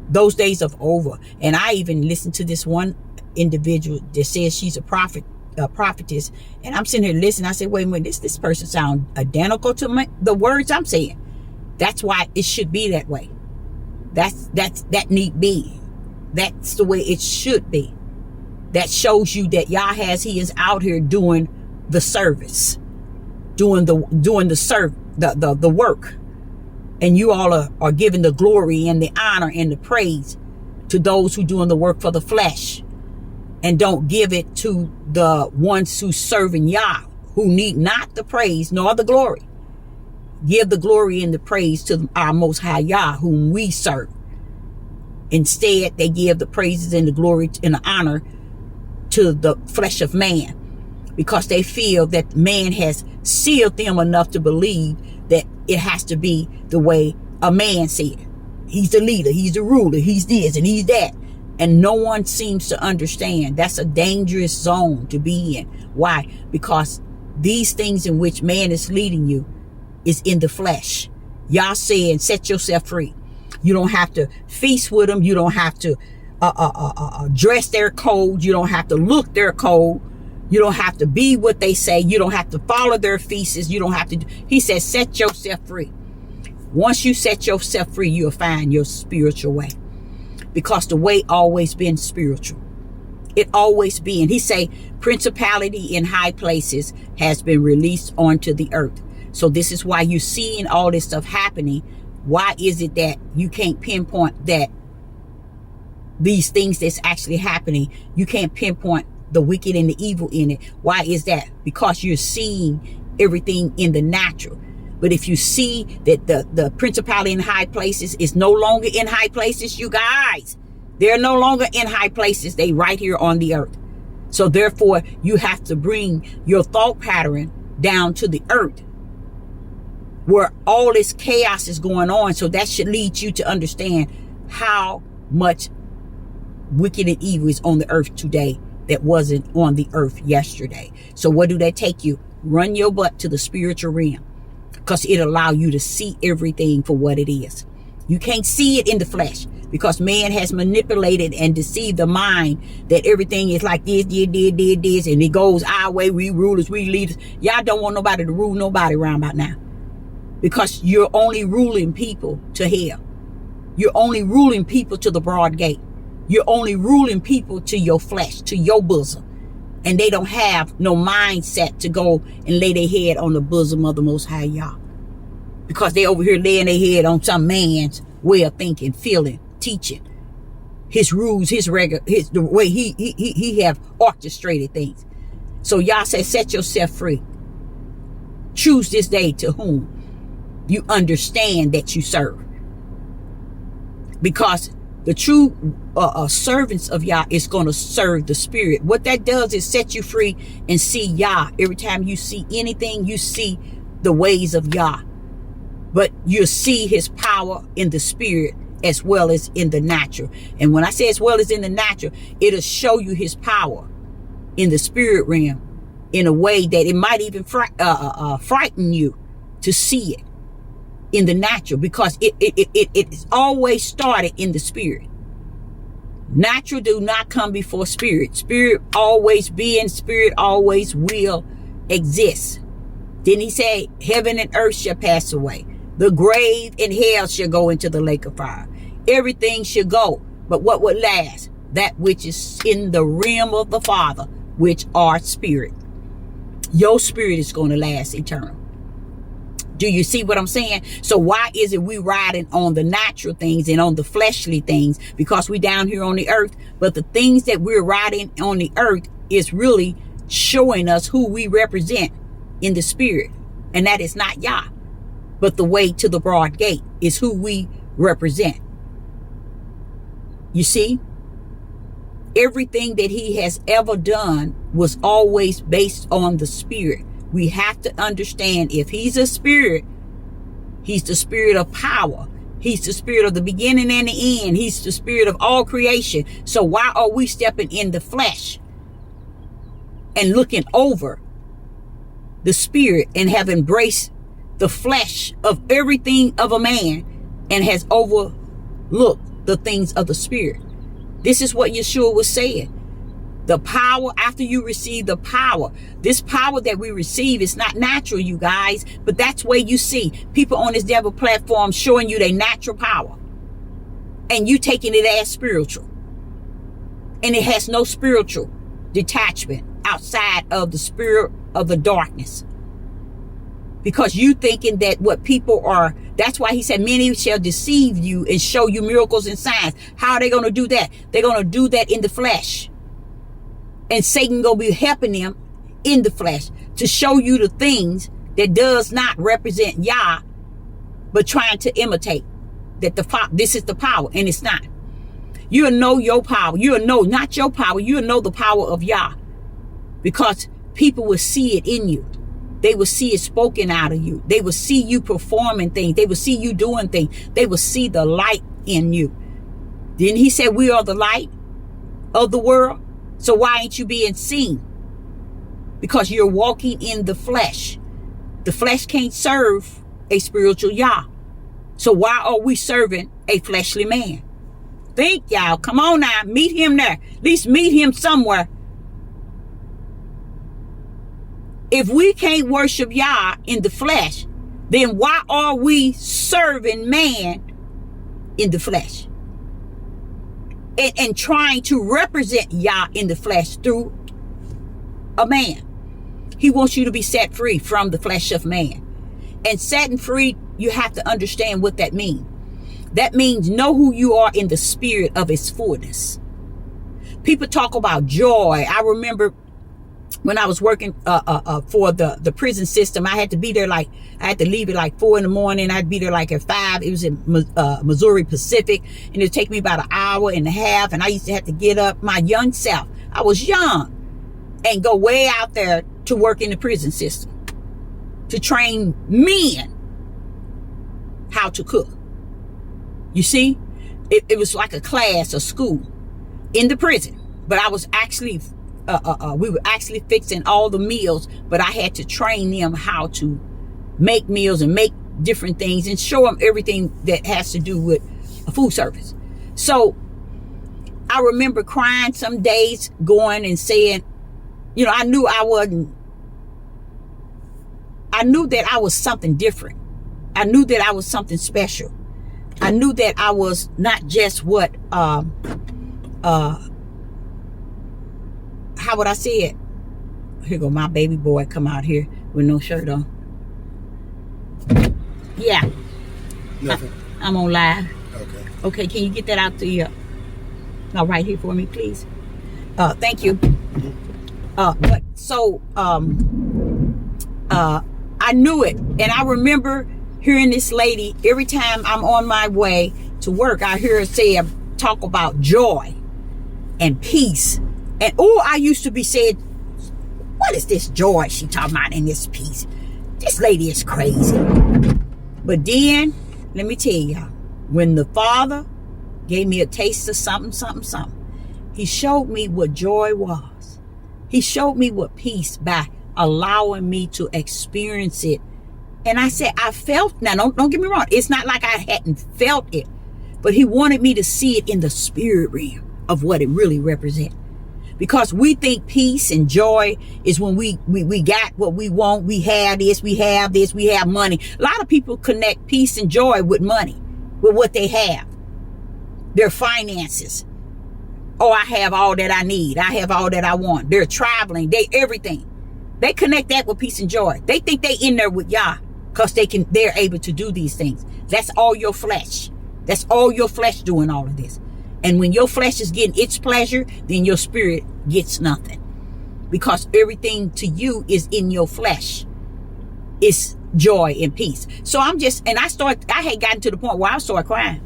A: Those days are over. And I even listened to this one individual that says she's a prophetess, and I'm sitting here listening. I said, wait a minute, this person sounds identical to the words I'm saying. That's why it should be that way. That need be. That's the way it should be. That shows you that He is out here doing the service, doing the work, and you all are giving the glory and the honor and the praise to those who doing the work for the flesh. And don't give it to the ones who serving Yah, who need not the praise nor the glory. Give the glory and the praise to our Most High Yah, whom we serve. Instead, they give the praises and the glory and the honor to the flesh of man, because they feel that man has sealed them enough to believe that it has to be the way a man said. He's the leader, he's the ruler, he's this and he's that. And no one seems to understand. That's a dangerous zone to be in. Why? Because these things in which man is leading you is in the flesh. Y'all saying, set yourself free. You don't have to feast with them. You don't have to dress their code. You don't have to look their code. You don't have to be what they say. You don't have to follow their feasts. You don't have to. He says, set yourself free. Once you set yourself free, you'll find your spiritual way. Because the way always been spiritual. It always been. He say principality in high places has been released onto the earth. So this is why you're seeing all this stuff happening. Why is it that you can't pinpoint that these things that's actually happening? You can't pinpoint the wicked and the evil in it. Why is that? Because you're seeing everything in the natural. But if you see that the principality in high places is no longer in high places, you guys, they're no longer in high places. They right here on the earth. So therefore, you have to bring your thought pattern down to the earth where all this chaos is going on. So that should lead you to understand how much wicked and evil is on the earth today that wasn't on the earth yesterday. So what do that take you? Run your butt to the spiritual realm. Because it allows you to see everything for what it is. You can't see it in the flesh because man has manipulated and deceived the mind that everything is like this, and it goes our way. We rulers, we leaders. Y'all don't want nobody to rule nobody around about now, because you're only ruling people to hell. You're only ruling people to the broad gate. You're only ruling people to your flesh, to your bosom. And they don't have no mindset to go and lay their head on the bosom of the Most High Yah. Because they over here laying their head on some man's way of thinking, feeling, teaching. His rules, the way he have orchestrated things. So Yah says, set yourself free. Choose this day to whom you understand that you serve. Because the true servants of Yah is going to serve the Spirit. What that does is set you free and see Yah. Every time you see anything, you see the ways of Yah. But you see his power in the Spirit as well as in the natural. And when I say as well as in the natural, it'll show you his power in the spirit realm in a way that it might even frighten you to see it in the natural, because it's always started in the spirit. Natural do not come before spirit. Spirit always being, spirit always will exist. Then he said, heaven and earth shall pass away. The grave and hell shall go into the lake of fire. Everything shall go, but what would last? That which is in the realm of the Father, which are spirit. Your spirit is going to last eternal. Do you see what I'm saying? So why is it we riding on the natural things and on the fleshly things? Because we down here on the earth. But the things that we're riding on the earth is really showing us who we represent in the spirit. And that is not Yah. But the way to the broad gate is who we represent. You see? Everything that he has ever done was always based on the spirit. We have to understand, if he's a spirit, he's the spirit of power. He's the spirit of the beginning and the end. He's the spirit of all creation. So why are we stepping in the flesh and looking over the spirit and have embraced the flesh of everything of a man and has overlooked the things of the spirit? This is what Yeshua was saying. The power, after you receive the power, this power that we receive is not natural, you guys. But that's where you see people on this devil platform showing you their natural power. And you taking it as spiritual. And it has no spiritual detachment outside of the spirit of the darkness. Because you thinking that what people are, that's why he said many shall deceive you and show you miracles and signs. How are they going to do that? They're going to do that in the flesh. And Satan gonna be helping them in the flesh to show you the things that does not represent Yah, but trying to imitate that this is the power, and it's not. You'll know your power. You'll know not your power. You'll know the power of Yah, because people will see it in you. They will see it spoken out of you. They will see you performing things. They will see you doing things. They will see the light in you. Then he said, we are the light of the world. So why ain't you being seen? Because you're walking in the flesh. The flesh can't serve a spiritual Yah. So why are we serving a fleshly man? Think, y'all. Come on now. Meet him there. At least meet him somewhere. If we can't worship Yah in the flesh, then why are we serving man in the flesh? And trying to represent Yah in the flesh through a man. He wants you to be set free from the flesh of man. And setting free, you have to understand what that means. That means know who you are in the spirit of his fullness. People talk about joy. I remember when I was working for the prison system, I had to be there I had to leave at like 4 a.m. I'd be there like at 5. It was in Missouri Pacific, and it'd take me about an hour and a half. And I used to have to get up my young self. I was young, and go way out there to work in the prison system to train men how to cook. You see, it was like a class, a school in the prison, but I was actually we were actually fixing all the meals, but I had to train them how to make meals and make different things and show them everything that has to do with a food service. So I remember crying some days, going and saying, you know, I knew that I was something different. I knew that I was something special. I knew that I was not just what how would I say it? Here go my baby boy come out here with no shirt on. Yeah. Nothing. I'm on live. Okay. Okay, can you get that out to you? No, right here for me, please. Thank you. But so I knew it. And I remember hearing this lady every time I'm on my way to work. I hear her talk about joy and peace. And I used to be saying, what is this joy she talking about in this peace? This lady is crazy. But then, let me tell y'all, when the Father gave me a taste of something, he showed me what joy was. He showed me what peace by allowing me to experience it. And I said, I felt, now don't get me wrong, it's not like I hadn't felt it, but he wanted me to see it in the spirit realm of what it really represents. Because we think peace and joy is when we got what we want, we have this, we have money. A lot of people connect peace and joy with money, with what they have, their finances. Oh, I have all that I need. I have all that I want. They're traveling, everything. They connect that with peace and joy. They think they in there with Yah because they're able to do these things. That's all your flesh. That's all your flesh doing all of this. And when your flesh is getting its pleasure, then your spirit gets nothing. Because everything to you is in your flesh. It's joy and peace. So I had gotten to the point where I started crying.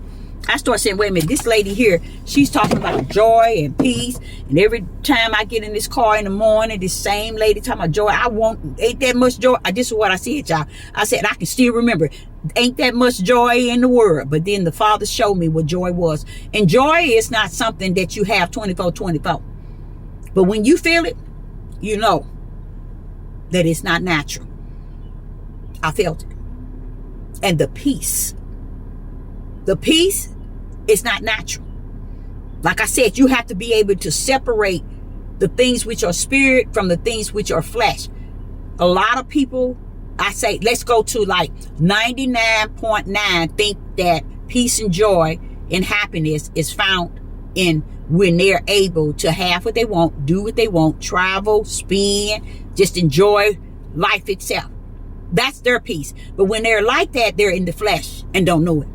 A: I started saying, wait a minute, this lady here, she's talking about joy and peace. And every time I get in this car in the morning, this same lady talking about joy. Ain't that much joy. This is what I said, y'all. I said, I can still remember, ain't that much joy in the world. But then the Father showed me what joy was. And joy is not something that you have 24/24. But when you feel it, you know that it's not natural. I felt it. And the peace is not natural. Like I said, you have to be able to separate the things which are spirit from the things which are flesh. A lot of people, I say, let's go to like 99.9 think that peace and joy and happiness is found in when they're able to have what they want, do what they want, travel, spend, just enjoy life itself. That's their peace. But when they're like that, they're in the flesh and don't know it.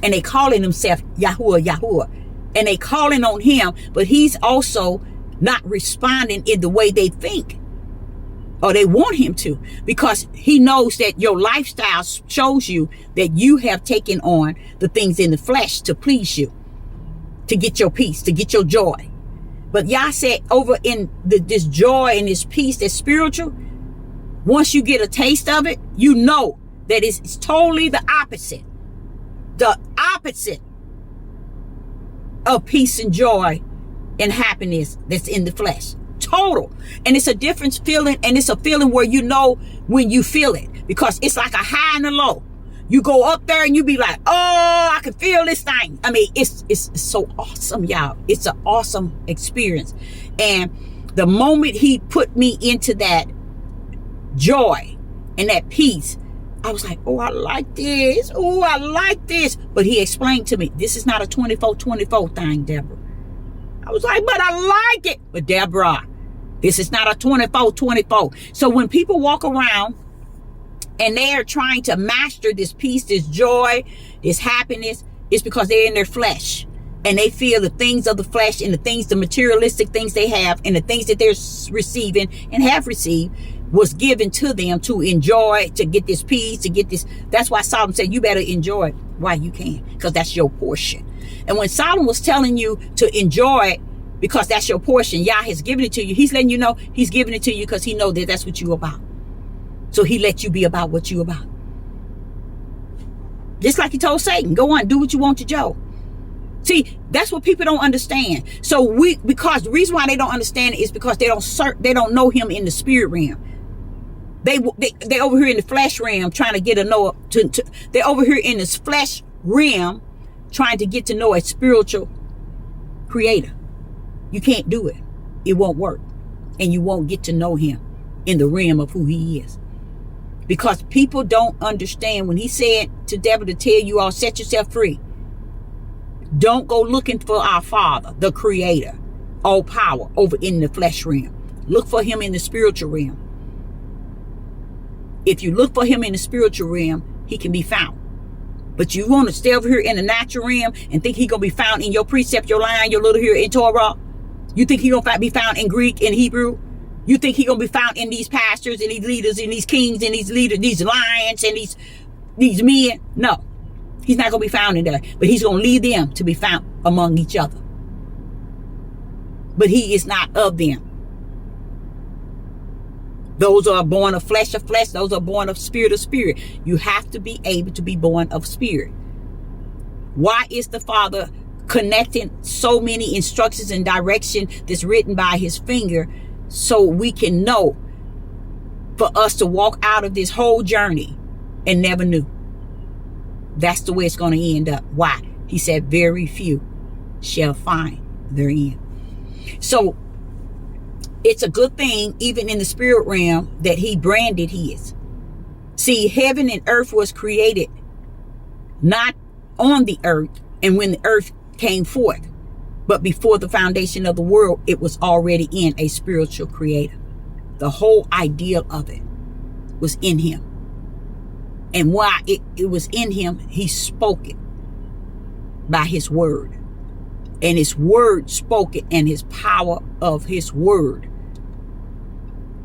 A: And they calling themselves Yahuwah. And they calling on him, but he's also not responding in the way they think or they want him to, because he knows that your lifestyle shows you that you have taken on the things in the flesh to please you, to get your peace, to get your joy. But Yah said over in this joy and this peace that's spiritual, once you get a taste of it, you know that it's totally the opposite. The opposite of peace and joy and happiness that's in the flesh. Total. And it's a different feeling, and it's a feeling where you know when you feel it, because it's like a high and a low. You go up there and you be like, oh, I can feel this thing. I mean, it's so awesome, y'all. It's an awesome experience. And the moment he put me into that joy and that peace, I was like, oh, I like this. Oh, I like this. But he explained to me, this is not a 24/24 thing, Deborah. I was like, but I like it. But Deborah, this is not a 24/24. So when people walk around and they are trying to master this peace, this joy, this happiness, it's because they're in their flesh. And they feel the things of the flesh and the materialistic things they have and the things that they're receiving and have received was given to them to enjoy, to get this peace, to get this. That's why Solomon said, you better enjoy it while you can, because that's your portion. And when Solomon was telling you to enjoy it because that's your portion, Yah has given it to you. He's letting you know he's giving it to you because he knows that that's what you're about. So he let you be about what you're about. Just like he told Satan, go on, do what you want to Job. See, that's what people don't understand. So because the reason why they don't understand it is because they don't know him in the spirit realm. They over here in the flesh realm trying to get to know. They over here in this flesh realm trying to get to know a spiritual creator. You can't do it. It won't work, and you won't get to know him in the realm of who he is. Because people don't understand when he said to Deborah to tell you all, set yourself free. Don't go looking for our Father, the Creator, all power over in the flesh realm. Look for him in the spiritual realm. If you look for him in the spiritual realm, he can be found. But you want to stay over here in the natural realm and think he's going to be found in your precept, your line, your little here in Torah? You think he's going to be found in Greek and Hebrew? You think he's going to be found in these pastors and these leaders and these kings and these leaders, these lions and these men? No, he's not going to be found in there. But he's going to lead them to be found among each other. But he is not of them. Those are born of flesh. Those are born of spirit. You have to be able to be born of spirit. Why is the Father connecting so many instructions and direction that's written by his finger so we can know for us to walk out of this whole journey and never knew. That's the way it's going to end up. Why? He said, very few shall find their end. So it's a good thing, even in the spirit realm, that he branded his. See, heaven and earth was created not on the earth and when the earth came forth, but before the foundation of the world, it was already in a spiritual creator. The whole idea of it was in him. And why it was in him, he spoke it by his word. And his word spoke it, and his power of his word,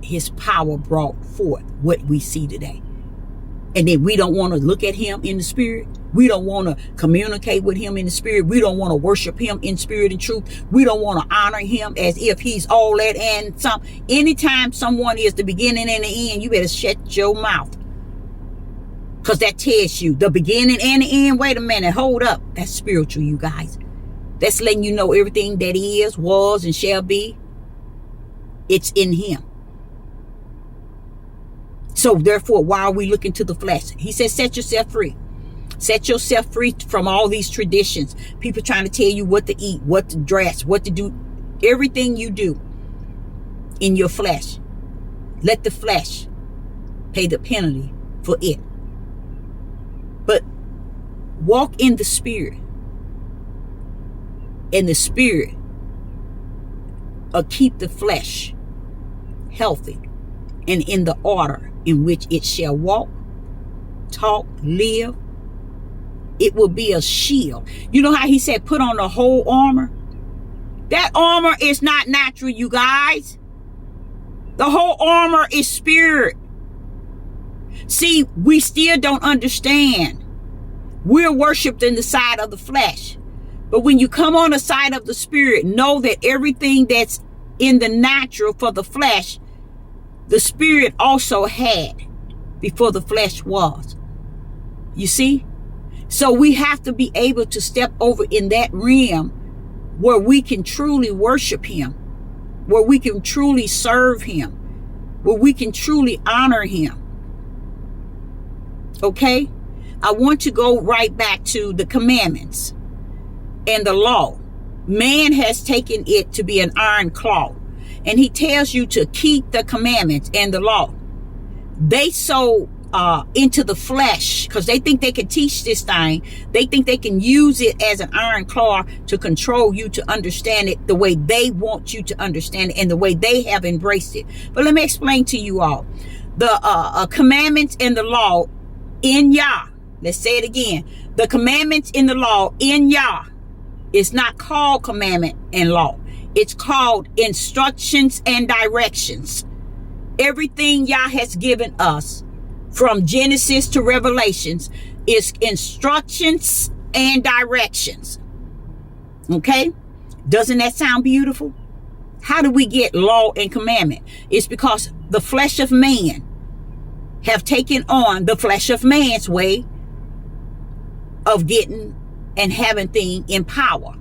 A: his power brought forth what we see today. And then we don't want to look at him in the spirit. We don't want to communicate with him in the spirit. We don't want to worship him in spirit and truth. We don't want to honor him as if he's all that and some. Anytime someone is the beginning and the end, you better shut your mouth. Because that tells you the beginning and the end. Wait a minute, hold up. That's spiritual, you guys. That's letting you know everything that is, was, and shall be. It's in him. So therefore, why are we looking to the flesh? He says, set yourself free. Set yourself free from all these traditions. People trying to tell you what to eat, what to dress, what to do. Everything you do in your flesh. Let the flesh pay the penalty for it. But walk in the spirit. And the spirit will keep the flesh healthy and in the order in which it shall walk, talk, live. It will be a shield. You know how he said, put on the whole armor? That armor is not natural, you guys. The whole armor is spirit. See, we still don't understand. We're worshipped in the side of the flesh. But when you come on the side of the spirit, know that everything that's in the natural for the flesh, the spirit also had before the flesh was. You see? So we have to be able to step over in that realm where we can truly worship him, where we can truly serve him, where we can truly honor him. Okay? I want to go right back to the commandments and the law. Man has taken it to be an iron claw. And he tells you to keep the commandments and the law. They so into the flesh because they think they can teach this thing. They think they can use it as an iron claw to control you to understand it the way they want you to understand it and the way they have embraced it. But let me explain to you all. The commandments and the law in Yah. Let's say it again. The commandments in the law in Yah is not called commandment and law. It's called instructions and directions. Everything Yah has given us from Genesis to Revelations is instructions and directions. Okay? Doesn't that sound beautiful? How do we get law and commandment? It's because the flesh of man have taken on the flesh of man's way of getting and having things in power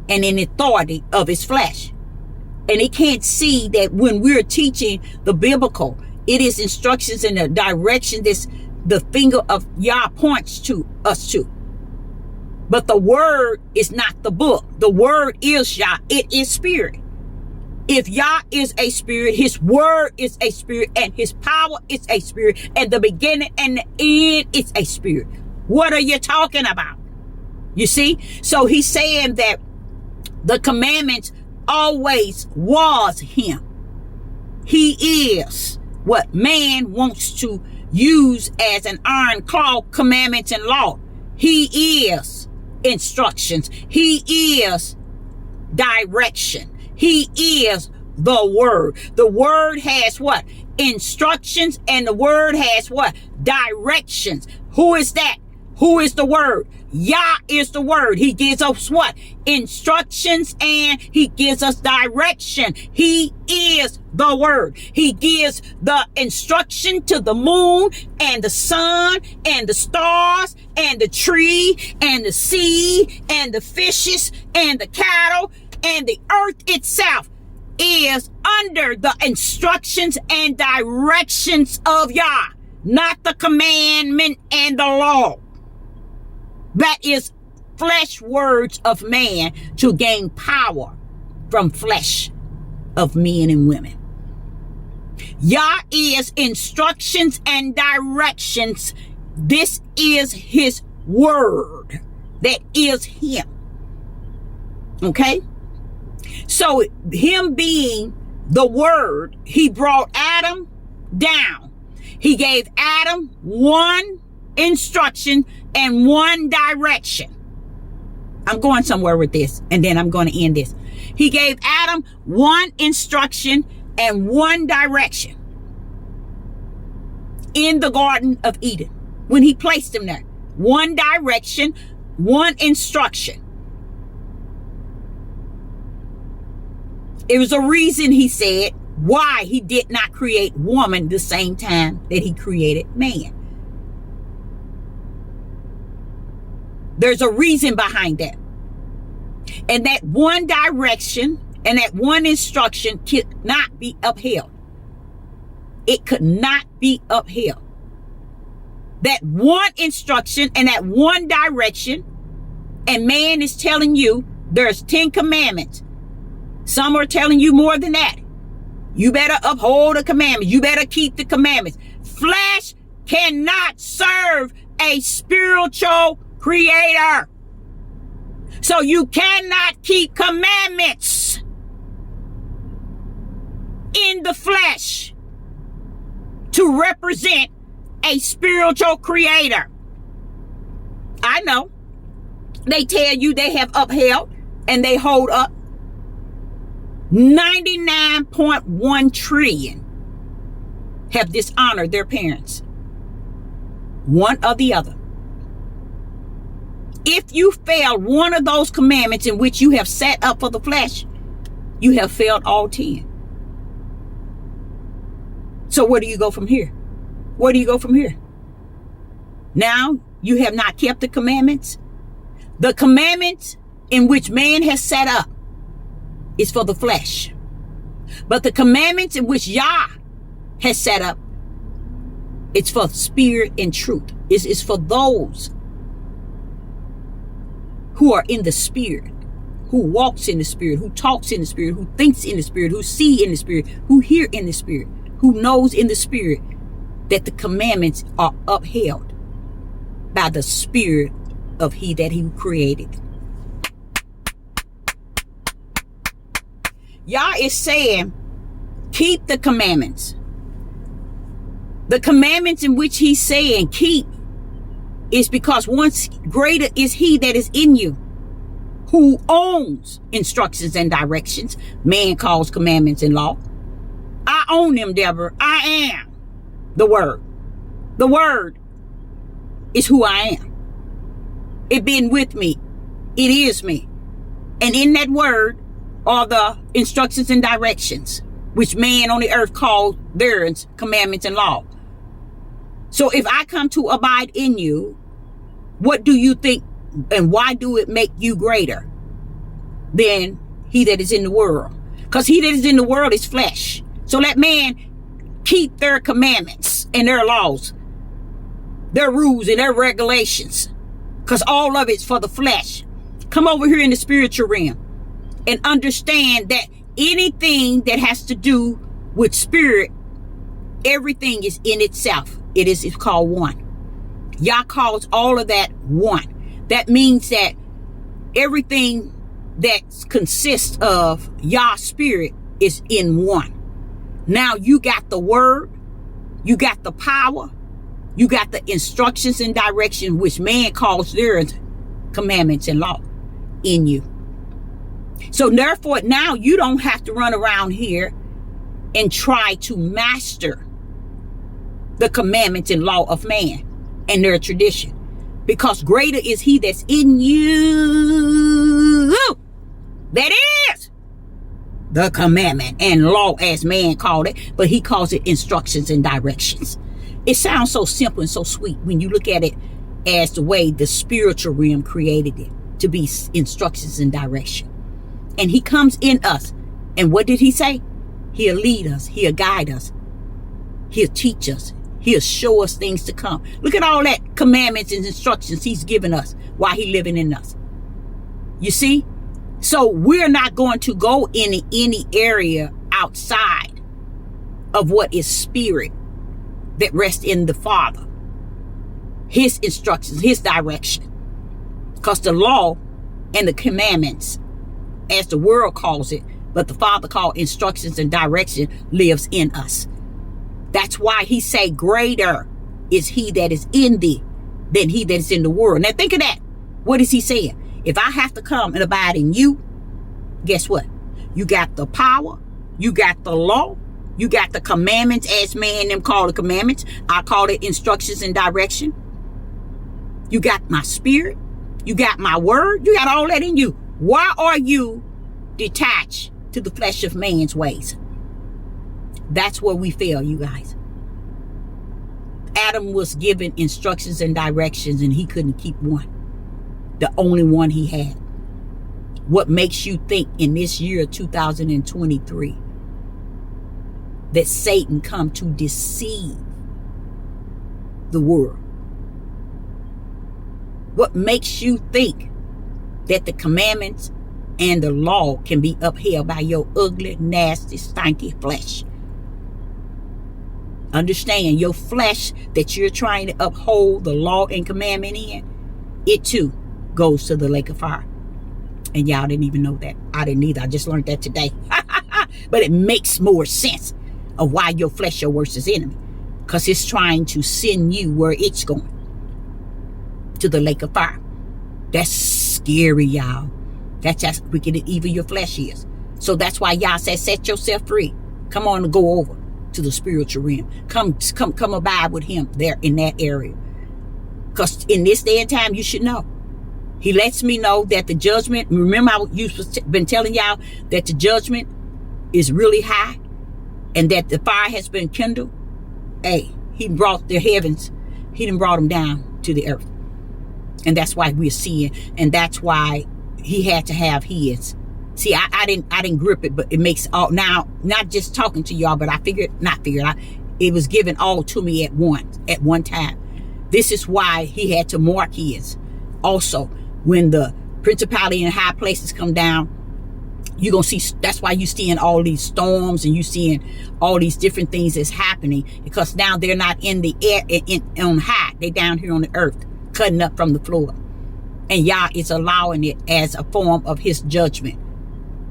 A: and in authority of his flesh. And they can't see that when we're teaching the biblical, it is instructions in the direction this the finger of Yah points to us to. But the word is not the book. The word is Yah. It is spirit. If Yah is a spirit, his word is a spirit, and his power is a spirit, and the beginning and the end is a spirit. What are you talking about? You see? So he's saying that the commandments always was him. He is what man wants to use as an iron claw, commandments and law. He is instructions. He is direction. He is the word. The word has what? Instructions, and the word has what? Directions. Who is that? Who is the word? Yah is the word. He gives us what? Instructions, and he gives us direction. He is the word. He gives the instruction to the moon and the sun and the stars and the tree and the sea and the fishes and the cattle and the earth itself. is under the instructions and directions of Yah, not the commandment and the law. That is flesh words of man to gain power from flesh of men and women. Yah is instructions and directions. This is his word. That is him. Okay? So him being the word, he brought Adam down. He gave Adam one instruction and one direction. I'm going somewhere with this, and then I'm going to end this. He gave Adam one instruction and one direction in the Garden of Eden when he placed him there. One direction, one instruction. It was a reason, he said, why he did not create woman the same time that he created man. There's a reason behind that. And that one direction and that one instruction could not be upheld. It could not be upheld. That one instruction and that one direction, and man is telling you there's 10 commandments. Some are telling you more than that. You better uphold the commandments. You better keep the commandments. Flesh cannot serve a spiritual creator. So you cannot keep commandments in the flesh to represent a spiritual creator. I know. They tell you they have upheld and they hold up 99.1 trillion have dishonored their parents. One or the other. If you fail one of those commandments in which you have set up for the flesh, you have failed all 10. So where do you go from here? Where do you go from here? Now you have not kept the commandments. The commandments in which man has set up is for the flesh. But the commandments in which Yah has set up, it's for spirit and truth. It's for those who are in the spirit, who walks in the spirit, who talks in the spirit, who thinks in the spirit, who see in the spirit, who hear in the spirit, who knows in the spirit that the commandments are upheld by the spirit of he that he created. Yah is saying, keep the commandments. The commandments in which he's saying keep is because once greater is he that is in you, who owns instructions and directions. Man calls commandments and law. I own them, Deborah. I am the word. The word is who I am. It been with me. It is me. And in that word are the instructions and directions, which man on the earth calls theirs commandments and law. So if I come to abide in you, what do you think and why do it make you greater than he that is in the world? Because he that is in the world is flesh. So let man keep their commandments and their laws, their rules and their regulations, because all of it's for the flesh. Come over here in the spiritual realm and understand that anything that has to do with spirit, everything is in itself. It's called one. Yah calls all of that one. That means that everything that consists of Yah's spirit is in one. Now you got the word, you got the power, you got the instructions and direction, which man calls their commandments and law in you. So therefore, now you don't have to run around here and try to master the commandments and law of man and their tradition, because greater is he that's in you. That is the commandment and law, as man called it, but he calls it instructions and directions. It sounds so simple and so sweet when you look at it as the way the spiritual realm created it to be instructions and direction. And he comes in us And what did he say? He'll lead us. He'll guide us. He'll teach us. He'll show us things to come. Look at all that commandments and instructions he's given us while he's living in us. You see? So we're not going to go in any area outside of what is spirit that rests in the Father. His instructions, his direction. Because the law and the commandments, as the world calls it, but the Father called instructions and direction, lives in us. That's why he say greater is he that is in thee than he that is in the world. Now think of that. What is he saying? If I have to come and abide in you, guess what? You got the power. You got the law. You got the commandments, as man them call the commandments. I call it instructions and direction. You got my spirit. You got my word. You got all that in you. Why are you detached to the flesh of man's ways? That's where we fail, you guys. Adam was given instructions and directions, and he couldn't keep one. The only one he had. What makes you think in this year 2023 that Satan come to deceive the world? What makes you think that the commandments and the law can be upheld by your ugly, nasty, stinky flesh? Understand, your flesh that you're trying to uphold the law and commandment in, it too goes to the lake of fire. And y'all didn't even know that. I didn't either. I just learned that today. But it makes more sense of why your flesh, your worst enemy. Because it's trying to send you where it's going. To the lake of fire. That's scary, y'all. That's just wicked and evil your flesh is. So that's why y'all say, set yourself free. Come on and go over to the spiritual realm. Come abide with him there in that area. Because in this day and time, you should know. He lets me know that the judgment, remember I've been telling y'all that the judgment is really high and that the fire has been kindled. Hey, he brought the heavens, he done brought them down to the earth. And that's why we're seeing, and that's why he had to have his. See, I didn't grip it, but it makes all now, not just talking to y'all, but it was given all to me at one time. This is why he had to mark his. Also, when the principality in high places come down, you're going to see, that's why you're seeing all these storms and you're seeing all these different things that's happening, because now they're not in the air, on high. They're down here on the earth, cutting up from the floor. And Yah is allowing it as a form of his judgment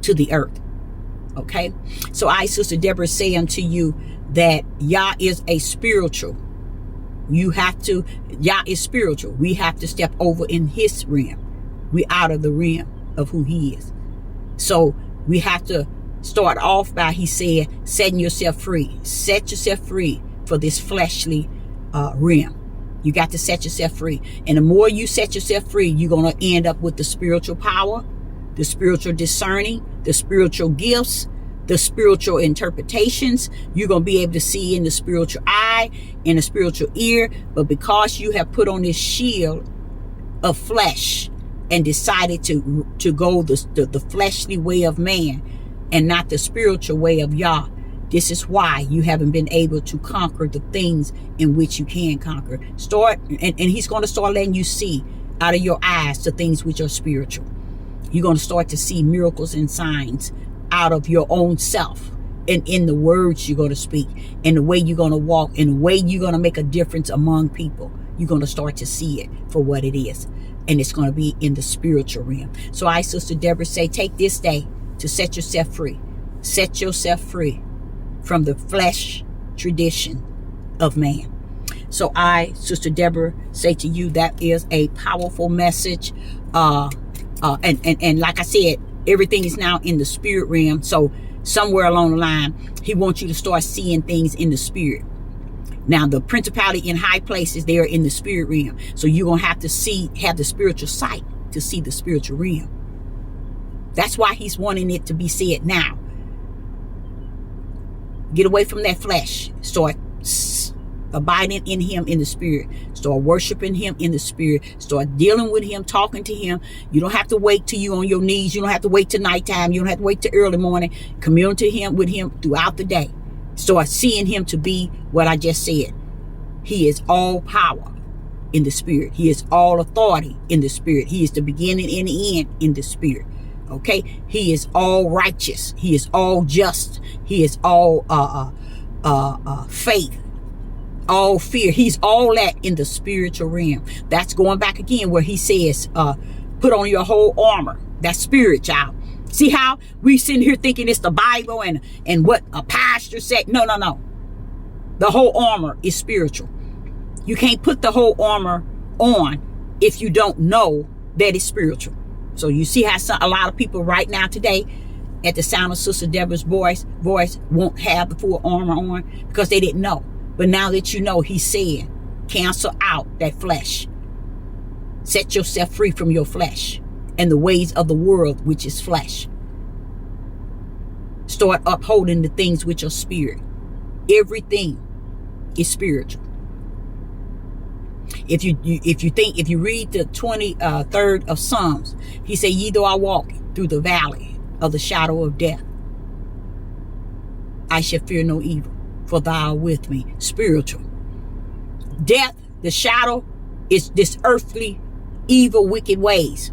A: to the earth. Okay? So I, Sister Deborah, say unto you that Yah is a spiritual. Yah is spiritual. We have to step over in his realm. We out of the realm of who he is. So we have to start off by, he said, setting yourself free. Set yourself free for this fleshly realm. You got to set yourself free. And the more you set yourself free, you're going to end up with the spiritual power, the spiritual discerning, the spiritual gifts, the spiritual interpretations. You're going to be able to see in the spiritual eye, in the spiritual ear. But because you have put on this shield of flesh and decided to go the fleshly way of man and not the spiritual way of Yah, this is why you haven't been able to conquer the things in which you can conquer. And he's going to start letting you see out of your eyes the things which are spiritual. You're going to start to see miracles and signs out of your own self, and in the words you're going to speak, and the way you're going to walk, and the way you're going to make a difference among people. You're going to start to see it for what it is. And it's going to be in the spiritual realm. So I, Sister Deborah, say, take this day to set yourself free. Set yourself free from the flesh tradition of man. So I, Sister Deborah, say to you, that is a powerful message. And like I said, everything is now in the spirit realm. So somewhere along the line, he wants you to start seeing things in the spirit. Now, the principality in high places, they are in the spirit realm. So you're going to have to have the spiritual sight to see the spiritual realm. That's why he's wanting it to be said now. Get away from that flesh. Start abiding in him in the spirit. Start worshiping him in the spirit. Start dealing with him, talking to him. You don't have to wait till you on your knees. You don't have to wait till nighttime. You don't have to wait till early morning. Commune to him with him throughout the day. Start seeing him to be what I just said. He is all power in the spirit. He is all authority in the spirit. He is the beginning and the end in the spirit. Okay? He is all righteous. He is all just. He is all faith. All fear. He's all that in the spiritual realm. That's going back again where he says, put on your whole armor. That's spirit, child. See how we sitting here thinking it's the Bible and what a pastor said. No. The whole armor is spiritual. You can't put the whole armor on if you don't know that it's spiritual. So you see how a lot of people right now today, at the sound of Sister Deborah's voice won't have the full armor on because they didn't know. But now that you know, he's saying, cancel out that flesh. Set yourself free from your flesh and the ways of the world, which is flesh. Start upholding the things which are spirit. Everything is spiritual. If you read the 23rd of Psalms, he said, ye though I walk through the valley of the shadow of death, I shall fear no evil, for thou art with me. Spiritual. Death, the shadow, is this earthly, evil, wicked ways.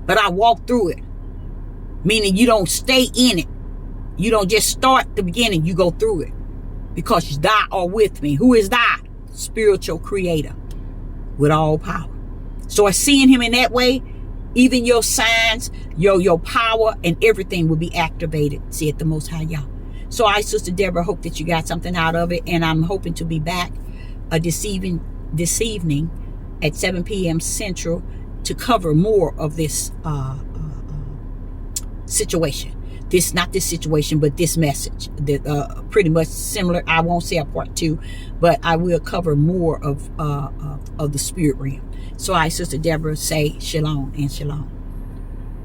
A: But I walk through it. Meaning you don't stay in it. You don't just start the beginning. You go through it. Because thou art with me. Who is thou? Spiritual creator with all power. So seeing him in that way, even your signs, your power and everything will be activated, said the Most High Yah. So I, Sister Deborah, hope that you got something out of it. And I'm hoping to be back this evening at 7 p.m. Central to cover more of this situation. Not this situation, but this message. That pretty much similar. I won't say a part 2, but I will cover more of the spirit realm. So I, Sister Deborah, say shalom and shalom.